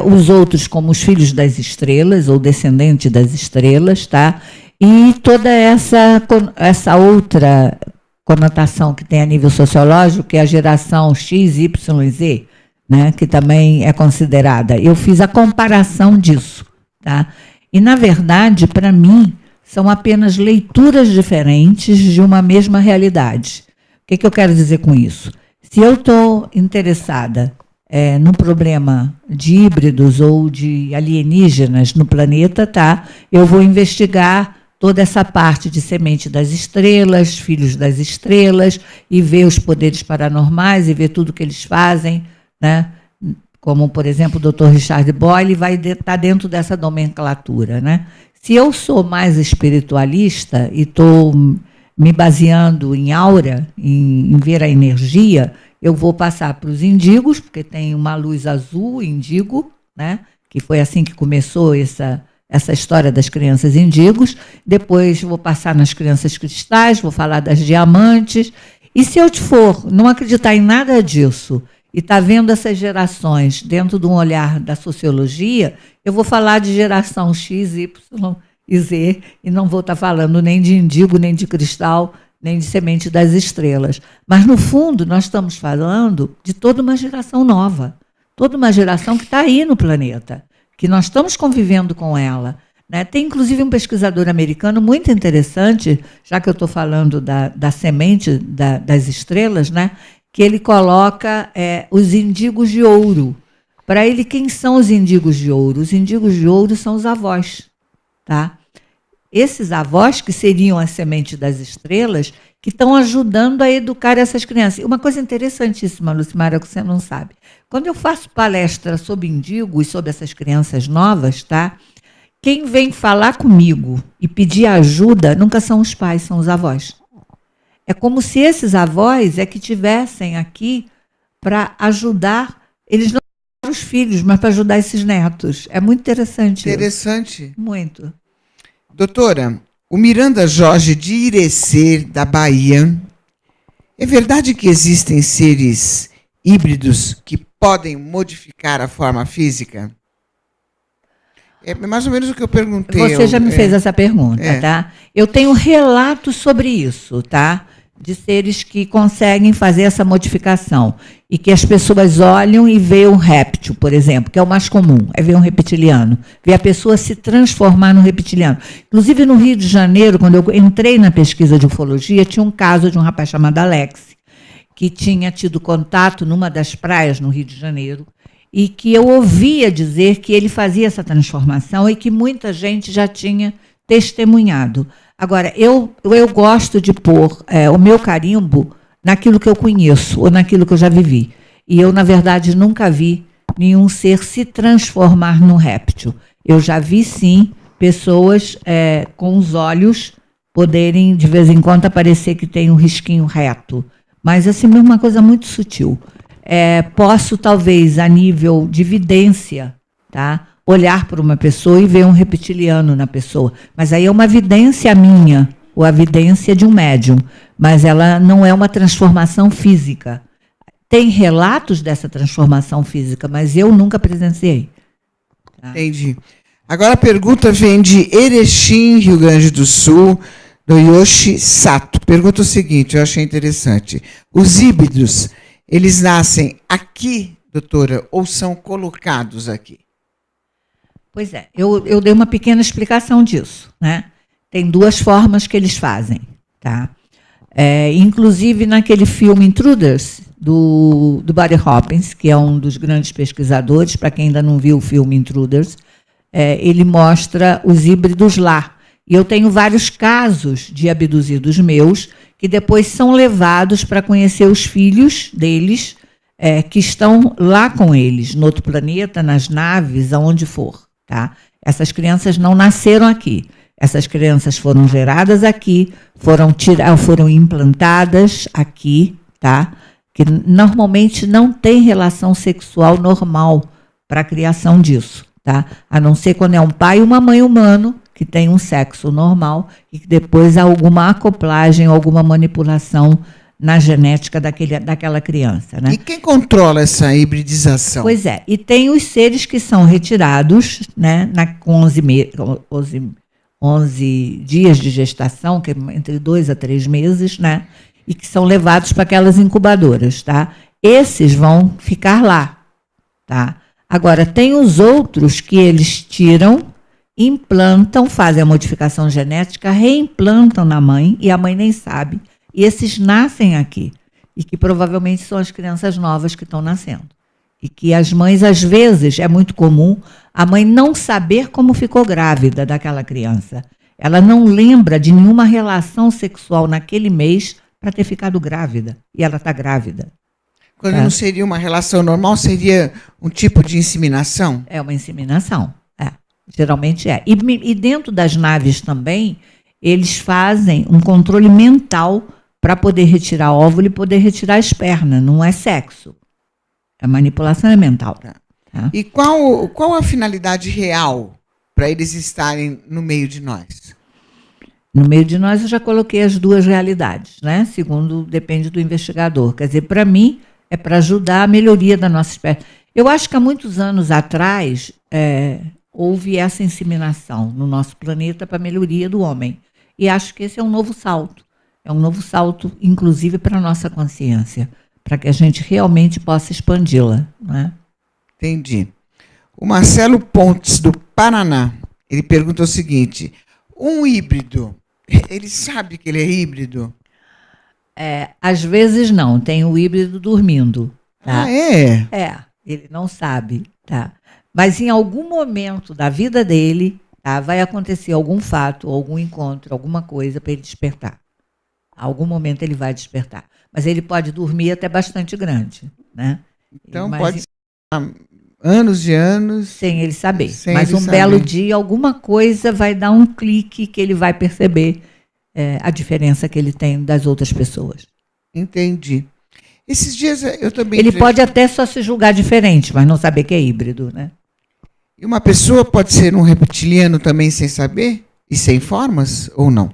os outros como os filhos das estrelas, ou descendentes das estrelas, tá? E toda essa outra conotação que tem a nível sociológico, que é a geração X, Y e Z, né, que também é considerada. Eu fiz a comparação disso, tá? E, na verdade, para mim, são apenas leituras diferentes de uma mesma realidade. O que eu quero dizer com isso? Se eu estou interessada no problema de híbridos ou de alienígenas no planeta, tá? Eu vou investigar toda essa parte de semente das estrelas, filhos das estrelas, e ver os poderes paranormais, e ver tudo que eles fazem, né? Como, por exemplo, o Dr. Richard Boyle vai estar dentro dessa nomenclatura, né? Se eu sou mais espiritualista e estou me baseando em aura, em ver a energia, eu vou passar para os indigos, porque tem uma luz azul, indigo, né? Que foi assim que começou essa história das crianças indigos. Depois vou passar nas crianças cristais, vou falar das diamantes. E se eu for não acreditar em nada disso e estar vendo essas gerações dentro de um olhar da sociologia, eu vou falar de geração X, Y e Z, e não vou estar falando nem de indigo, nem de cristal, nem de semente das estrelas. Mas, no fundo, nós estamos falando de toda uma geração nova, toda uma geração que está aí no planeta, que nós estamos convivendo com ela, né? Tem, inclusive, um pesquisador americano muito interessante, já que eu estou falando da semente das estrelas, né? Que ele coloca os indigos de ouro. Para ele, quem são os indigos de ouro? Os indigos de ouro são os avós, tá? Esses avós, que seriam a semente das estrelas, que estão ajudando a educar essas crianças. E uma coisa interessantíssima, Lucimara, que você não sabe. Quando eu faço palestra sobre indigos, sobre essas crianças novas, tá? Quem vem falar comigo e pedir ajuda nunca são os pais, são os avós. É como se esses avós que tivessem aqui para ajudar, eles não para os filhos, mas para ajudar esses netos. É muito interessante. Interessante. Isso. Muito. Doutora, o Miranda Jorge de Irecê, da Bahia, é verdade que existem seres híbridos que podem modificar a forma física? É mais ou menos o que eu perguntei. Você já me fez essa pergunta, tá? Eu tenho relatos sobre isso, tá? De seres que conseguem fazer essa modificação e que as pessoas olham e veem um réptil, por exemplo, que é o mais comum, é ver um reptiliano, ver a pessoa se transformar num reptiliano. Inclusive, no Rio de Janeiro, quando eu entrei na pesquisa de ufologia, tinha um caso de um rapaz chamado Alex, que tinha tido contato numa das praias no Rio de Janeiro, e que eu ouvia dizer que ele fazia essa transformação e que muita gente já tinha testemunhado. Agora, eu gosto de pôr o meu carimbo naquilo que eu conheço ou naquilo que eu já vivi. E eu, na verdade, nunca vi nenhum ser se transformar num réptil. Eu já vi, sim, pessoas com os olhos poderem, de vez em quando, aparecer que tem um risquinho reto. mas assim, uma coisa muito sutil. Posso, talvez, a nível de vidência, tá? Olhar para uma pessoa e ver um reptiliano na pessoa. Mas aí é uma vidência minha, ou a vidência de um médium, mas ela não é uma transformação física. Tem relatos dessa transformação física, mas eu nunca presenciei. Tá? Entendi. Agora a pergunta vem de Erechim, Rio Grande do Sul, do Yoshi Sato. Pergunta o seguinte, eu achei interessante. Os híbridos, eles nascem aqui, doutora, ou são colocados aqui? Pois é, eu dei uma pequena explicação disso, né? Tem duas formas que eles fazem, tá? Inclusive naquele filme Intruders, do Buddy Hopkins, que é um dos grandes pesquisadores, para quem ainda não viu o filme Intruders, ele mostra os híbridos lá. E eu tenho vários casos de abduzidos meus que depois são levados para conhecer os filhos deles, que estão lá com eles, no outro planeta, nas naves, aonde for. Tá? Essas crianças não nasceram aqui. Essas crianças foram geradas aqui, foram implantadas aqui, tá? Que normalmente não tem relação sexual normal para a criação disso, tá? A não ser quando é um pai e uma mãe humano que tem um sexo normal e que depois há alguma acoplagem, alguma manipulação na genética daquela criança, né? E quem controla essa hibridização? Pois é, e tem os seres que são retirados, né, com 11 dias de gestação, que é entre 2 a 3 meses, né, e que são levados para aquelas incubadoras, tá? Esses vão ficar lá, tá? Agora, tem os outros que eles tiram, implantam, fazem a modificação genética, reimplantam na mãe, e a mãe nem sabe. E esses nascem aqui, e que provavelmente são as crianças novas que estão nascendo. E que as mães, às vezes, é muito comum a mãe não saber como ficou grávida daquela criança. Ela não lembra de nenhuma relação sexual naquele mês para ter ficado grávida. E ela está grávida. Quando não seria uma relação normal, seria um tipo de inseminação? É uma inseminação, geralmente é. E dentro das naves também, eles fazem um controle mental para poder retirar óvulo e poder retirar esperma. Não é sexo. A manipulação é mental. Tá. E qual a finalidade real para eles estarem no meio de nós? No meio de nós eu já coloquei as duas realidades, né? Segundo, depende do investigador. Quer dizer, para mim, é para ajudar a melhoria da nossa espécie. Eu acho que há muitos anos atrás houve essa inseminação no nosso planeta para a melhoria do homem. E acho que esse é um novo salto. É um novo salto, inclusive, para a nossa consciência, para que a gente realmente possa expandi-la. Né? Entendi. O Marcelo Pontes, do Paraná, ele pergunta o seguinte, um híbrido, ele sabe que ele é híbrido? Às vezes não, tem o híbrido dormindo. Tá? Ah, é? Ele não sabe. Tá? Mas em algum momento da vida dele, vai acontecer algum fato, algum encontro, alguma coisa para ele despertar. Algum momento ele vai despertar. Mas ele pode dormir até bastante grande. Né? Então pode ser anos e anos. Sem ele saber. Mas um belo dia, alguma coisa vai dar um clique que ele vai perceber a diferença que ele tem das outras pessoas. Entendi. Esses dias eu também... Ele pode até só se julgar diferente, mas não saber que é híbrido, né? E uma pessoa pode ser um reptiliano também sem saber? E sem formas, ou não?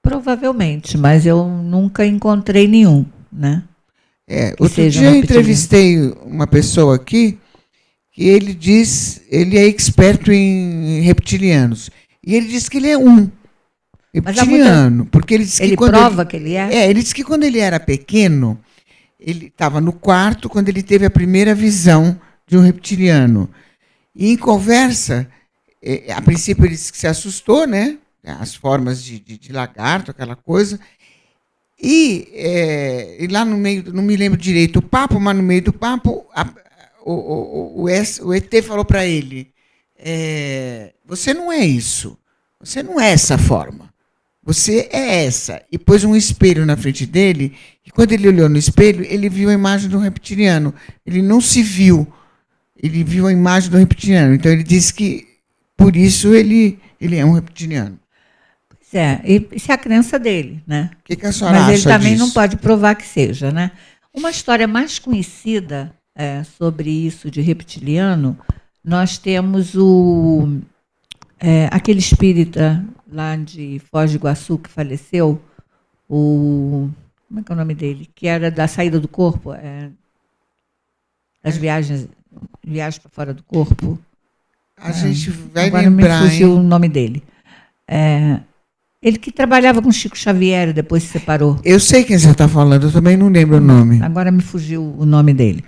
Provavelmente, mas eu nunca encontrei nenhum, né? Outro dia eu entrevistei uma pessoa aqui que ele é experto em reptilianos. E ele diz que ele é um reptiliano. Porque ele diz que prova que ele é? Ele diz que quando ele era pequeno, ele estava no quarto quando ele teve a primeira visão de um reptiliano. E em conversa, a princípio ele disse que se assustou, né? As formas de lagarto, aquela coisa. E lá no meio, não me lembro direito o papo, mas no meio do papo, o ET falou para ele, você não é isso, você não é essa forma, você é essa. E pôs um espelho na frente dele, e quando ele olhou no espelho, ele viu a imagem do reptiliano. Ele não se viu, ele viu a imagem do reptiliano. Então ele disse que, por isso, ele é um reptiliano. Isso é a crença dele, né? O que a senhora Mas ele acha também disso? não pode provar que seja, né? Uma história mais conhecida sobre isso de reptiliano, nós temos aquele espírita lá de Foz do Iguaçu que faleceu, como é que é o nome dele? Que era da saída do corpo, as viagens para fora do corpo. A gente vai Agora lembrar, me fugiu hein? o nome dele. Ele que trabalhava com Chico Xavier e depois se separou. Eu sei quem você está falando, eu também não lembro o nome. Agora me fugiu o nome dele.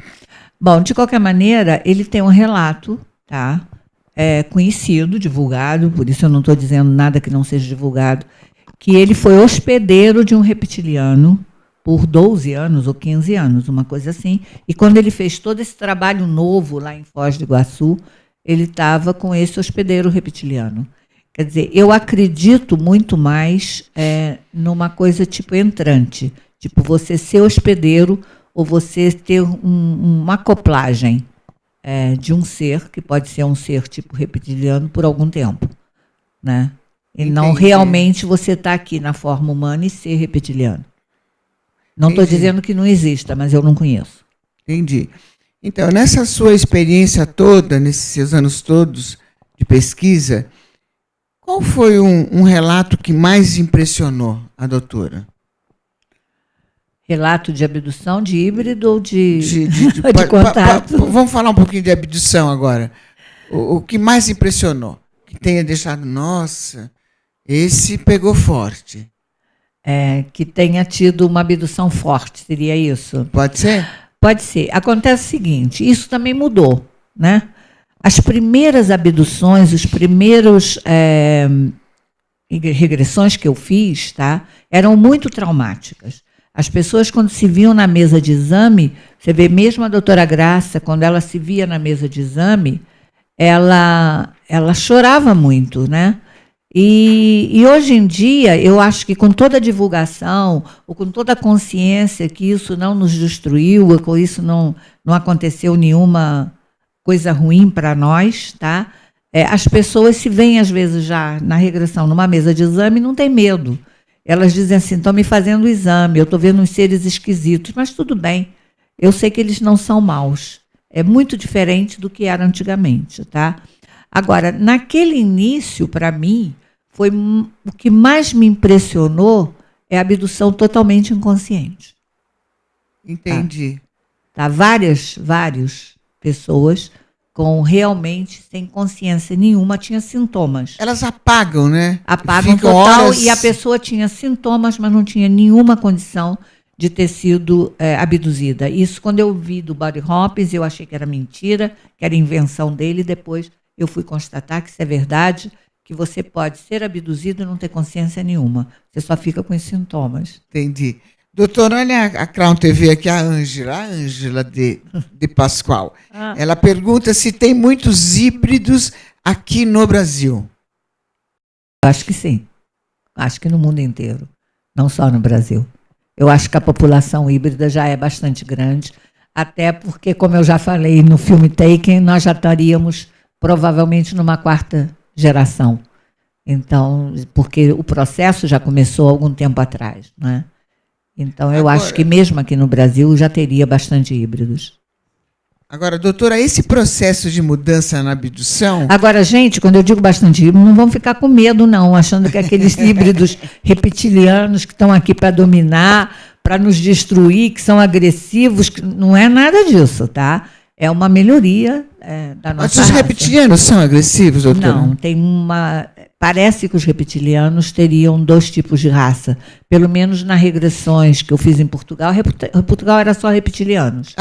Bom, de qualquer maneira, ele tem um relato, tá? Conhecido, divulgado, por isso eu não estou dizendo nada que não seja divulgado, que ele foi hospedeiro de um reptiliano por 12 anos ou 15 anos, uma coisa assim. E quando ele fez todo esse trabalho novo lá em Foz do Iguaçu, ele estava com esse hospedeiro reptiliano. Quer dizer, eu acredito muito mais numa coisa tipo entrante, tipo você ser hospedeiro ou você ter uma acoplagem de um ser, que pode ser um ser tipo reptiliano por algum tempo, né? E não realmente você estar aqui na forma humana e ser reptiliano. Não estou dizendo que não exista, mas eu não conheço. Entendi. Então, nessa sua experiência toda, nesses seus anos todos de pesquisa, qual foi um relato que mais impressionou a doutora? Relato de abdução, de híbrido ou de contato? Vamos falar um pouquinho de abdução agora. O que mais impressionou? Que tenha deixado, nossa, esse pegou forte. Que tenha tido uma abdução forte, seria isso? Pode ser? Pode ser. Acontece o seguinte, isso também mudou, né? As primeiras abduções, os primeiros regressões que eu fiz, tá, eram muito traumáticas. As pessoas, quando se viam na mesa de exame, você vê mesmo a doutora Graça, quando ela se via na mesa de exame, ela chorava muito, né? E hoje em dia, eu acho que com toda a divulgação, ou com toda a consciência que isso não nos destruiu, ou que isso não aconteceu nenhuma coisa ruim para nós, tá? As pessoas se veem, às vezes, já na regressão, numa mesa de exame, e não tem medo. Elas dizem assim, estão me fazendo o exame, eu estou vendo uns seres esquisitos, mas tudo bem, eu sei que eles não são maus. É muito diferente do que era antigamente, tá? Agora, naquele início, para mim, foi o que mais me impressionou é a abdução totalmente inconsciente. Entendi. Tá? Várias pessoas com realmente sem consciência nenhuma tinha sintomas. Elas apagam, né? Apagam total e a pessoa tinha sintomas, mas não tinha nenhuma condição de ter sido abduzida. Isso, quando eu vi do Body Hoppings, eu achei que era mentira, que era invenção dele, depois eu fui constatar que isso é verdade, que você pode ser abduzido e não ter consciência nenhuma. Você só fica com os sintomas. Entendi. Doutora, olha a Crown TV aqui, a Ângela de Pascoal. Ela pergunta se tem muitos híbridos aqui no Brasil. Acho que sim. Acho que no mundo inteiro, não só no Brasil. Eu acho que a população híbrida já é bastante grande, até porque, como eu já falei no filme Taken, nós já estaríamos provavelmente numa 4ª geração. Então, porque o processo já começou há algum tempo atrás, né? Então, eu acho que mesmo aqui no Brasil já teria bastante híbridos. Agora, doutora, esse processo de mudança na abdução... Agora, gente, quando eu digo bastante híbrido, não vão ficar com medo, não, achando que aqueles híbridos reptilianos que estão aqui para dominar, para nos destruir, que são agressivos, que não é nada disso, tá? É uma melhoria da nossa Mas os reptilianos são agressivos, doutora? Não, tem parece que os reptilianos teriam 2 tipos de raça. Pelo menos nas regressões que eu fiz em Portugal. Portugal era só reptilianos.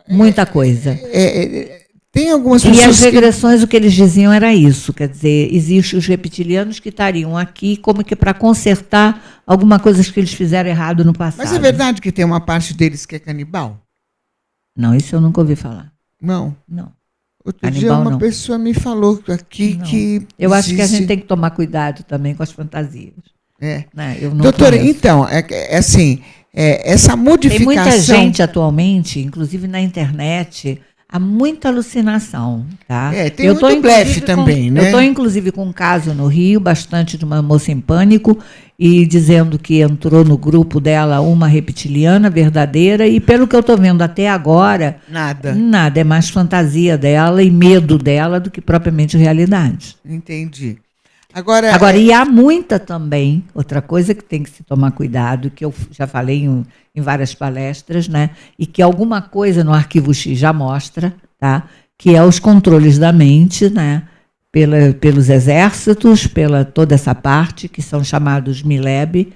Muita coisa. Tem algumas pessoas. E as regressões, o que eles diziam era isso. Quer dizer, existem os reptilianos que estariam aqui como que para consertar alguma coisa que eles fizeram errado no passado. Mas é verdade que tem uma parte deles que é canibal? Não, isso eu nunca ouvi falar. Não? Não. Outro Canibal, dia uma não. pessoa me falou aqui que... Eu acho que a gente tem que tomar cuidado também com as fantasias. Né? Eu não doutora, conheço. então, assim, essa modificação... Tem muita gente atualmente, inclusive na internet, há muita alucinação, tá? Tem muito blefe também, né? Eu estou, inclusive, com um caso no Rio, bastante de uma moça em pânico, e dizendo que entrou no grupo dela uma reptiliana verdadeira, e pelo que eu estou vendo até agora, nada, é mais fantasia dela e medo dela do que propriamente realidade. Entendi. Agora, e há muita também, outra coisa que tem que se tomar cuidado, que eu já falei em várias palestras, né? E que alguma coisa no Arquivo X já mostra, tá? Que é os controles da mente, né? Pelos exércitos, pela toda essa parte, que são chamados MILEB,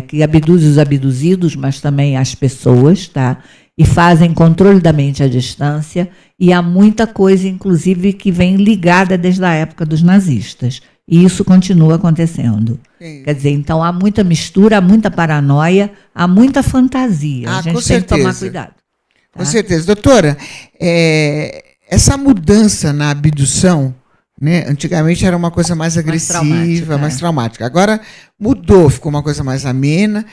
que abduzem os abduzidos, mas também as pessoas, tá? E fazem controle da mente à distância, e há muita coisa, inclusive, que vem ligada desde a época dos nazistas. E isso continua acontecendo. Sim. Quer dizer, então há muita mistura, há muita paranoia, há muita fantasia. A gente tem que tomar cuidado. Tá? Com certeza. Doutora, essa mudança na abdução, né, antigamente era uma coisa mais agressiva, mais traumática. Agora mudou, ficou uma coisa mais amena.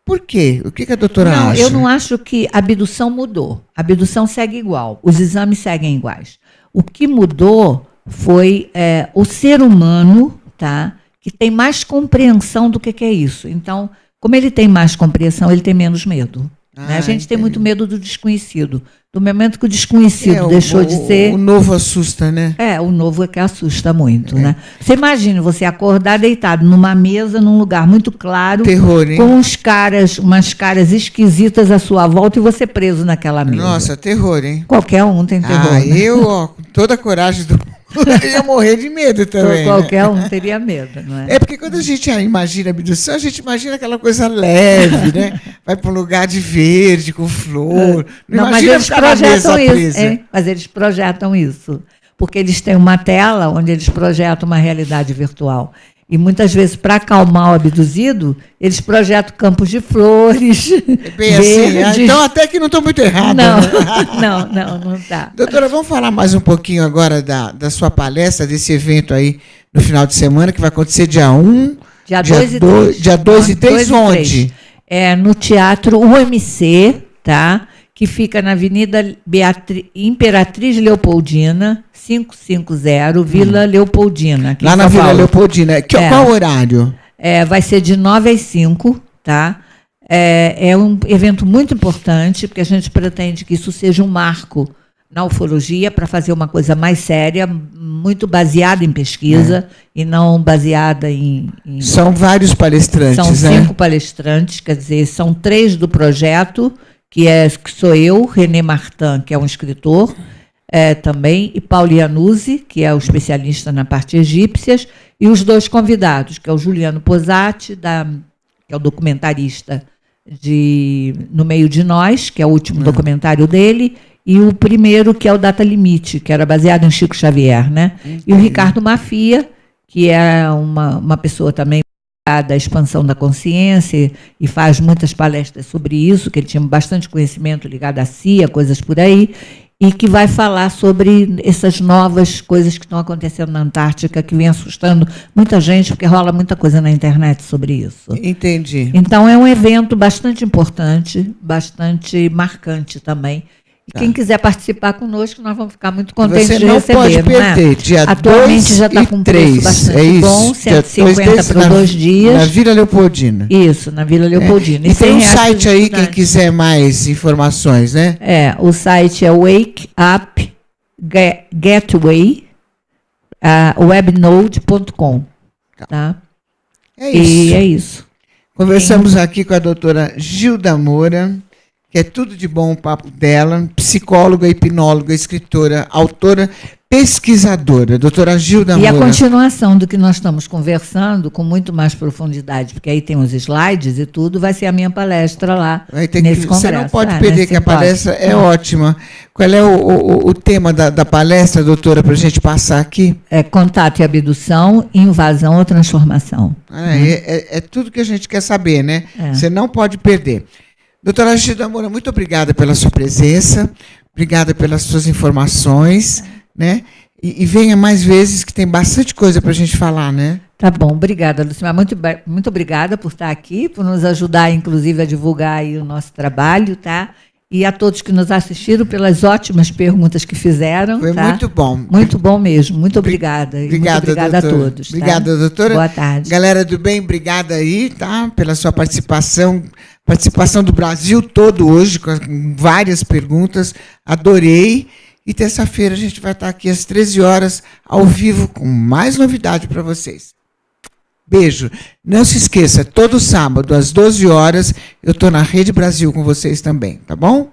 Por quê? O que a doutora acha? Eu não acho que a abdução mudou. A abdução segue igual, os exames seguem iguais. O que mudou foi o ser humano, tá, que tem mais compreensão do que é isso. Então, como ele tem mais compreensão, ele tem menos medo. Né? A gente tem muito medo do desconhecido. Do momento que o desconhecido deixou de ser... O novo assusta, né? O novo é que assusta muito, né? Você imagina você acordar deitado numa mesa, num lugar muito claro, terror, hein? Com umas caras esquisitas à sua volta e você preso naquela mesa. Nossa, terror, hein? Qualquer um tem terror. Né? Eu, com toda a coragem do mundo, ia morrer de medo também. Qualquer um teria medo, não é? Porque quando a gente imagina a abdução, a gente imagina aquela coisa leve, né? Vai para um lugar de verde, com flor. Não mas eles projetam isso. Mas eles projetam isso. Porque eles têm uma tela onde eles projetam uma realidade virtual. E muitas vezes, para acalmar o abduzido, eles projetam campos de flores. Bem assim, então até que não estou muito errado. Não está. Doutora, vamos falar mais um pouquinho agora da sua palestra, desse evento aí no final de semana, que vai acontecer dia 1, dia 2 e 3, onde? No Teatro UMC, tá? Que fica na Avenida Imperatriz Leopoldina, 550, Vila Leopoldina. Lá na Vila Leopoldina. Qual horário? Vai ser de 9 às 5, tá? É um evento muito importante, porque a gente pretende que isso seja um marco na ufologia, para fazer uma coisa mais séria, muito baseada em pesquisa, e não baseada em... São vários palestrantes, São 5 palestrantes, quer dizer, são 3 do projeto, que sou eu, René Martin, que é um escritor também, e Paulo Iannuzzi, que é o especialista na parte egípcias, e os 2 convidados, que é o Juliano Posati, que é o documentarista No Meio de Nós, que é o último documentário dele, e o primeiro, que é o Data Limite, que era baseado em Chico Xavier, né? E o Ricardo Mafia, que é uma pessoa também da expansão da consciência e faz muitas palestras sobre isso, que ele tinha bastante conhecimento ligado à CIA, coisas por aí, e que vai falar sobre essas novas coisas que estão acontecendo na Antártica, que vem assustando muita gente, porque rola muita coisa na internet sobre isso. Entendi. Então, é um evento bastante importante, bastante marcante também. E quem quiser participar conosco, nós vamos ficar muito contentes de receber. Você não pode perder, dia 2 e 3. Atualmente já está com um preço bastante bom, 150 para 2 dias. Na Vila Leopoldina. Isso, na Vila Leopoldina. E tem um site aí, quem quiser mais informações, né? O site é Wake Up Gateway, webnode.com. Tá? É isso. E é isso. Conversamos aqui com a doutora Gilda Moura, que é tudo de bom o papo dela, psicóloga, hipnóloga, escritora, autora, pesquisadora, doutora Gilda Moura. E a continuação do que nós estamos conversando, com muito mais profundidade, porque aí tem os slides e tudo, vai ser a minha palestra lá nesse congresso. Você não pode perder, que a palestra é ótima. Qual é o tema da palestra, doutora, para a gente passar aqui? Contato e abdução, invasão ou transformação. É tudo que a gente quer saber, né? Você não pode perder. Doutora Gilda Moura, muito obrigada pela sua presença, obrigada pelas suas informações, né? E venha mais vezes, que tem bastante coisa para a gente falar, né? Tá bom, obrigada, Lucimar. Muito obrigada por estar aqui, por nos ajudar, inclusive, a divulgar aí o nosso trabalho, tá? E a todos que nos assistiram pelas ótimas perguntas que fizeram. Foi tá? muito bom. Muito bom mesmo. Muito obrigada. Obrigada, muito obrigada doutora. a todos. Obrigada, tá? doutora. Boa tarde. Galera do bem, obrigada aí, tá? Pela sua participação. Participação do Brasil todo hoje, com várias perguntas. Adorei. E terça-feira a gente vai estar aqui às 13 horas, ao vivo, com mais novidade para vocês. Beijo. Não se esqueça, todo sábado, às 12 horas, eu estou na Rede Brasil com vocês também, tá bom?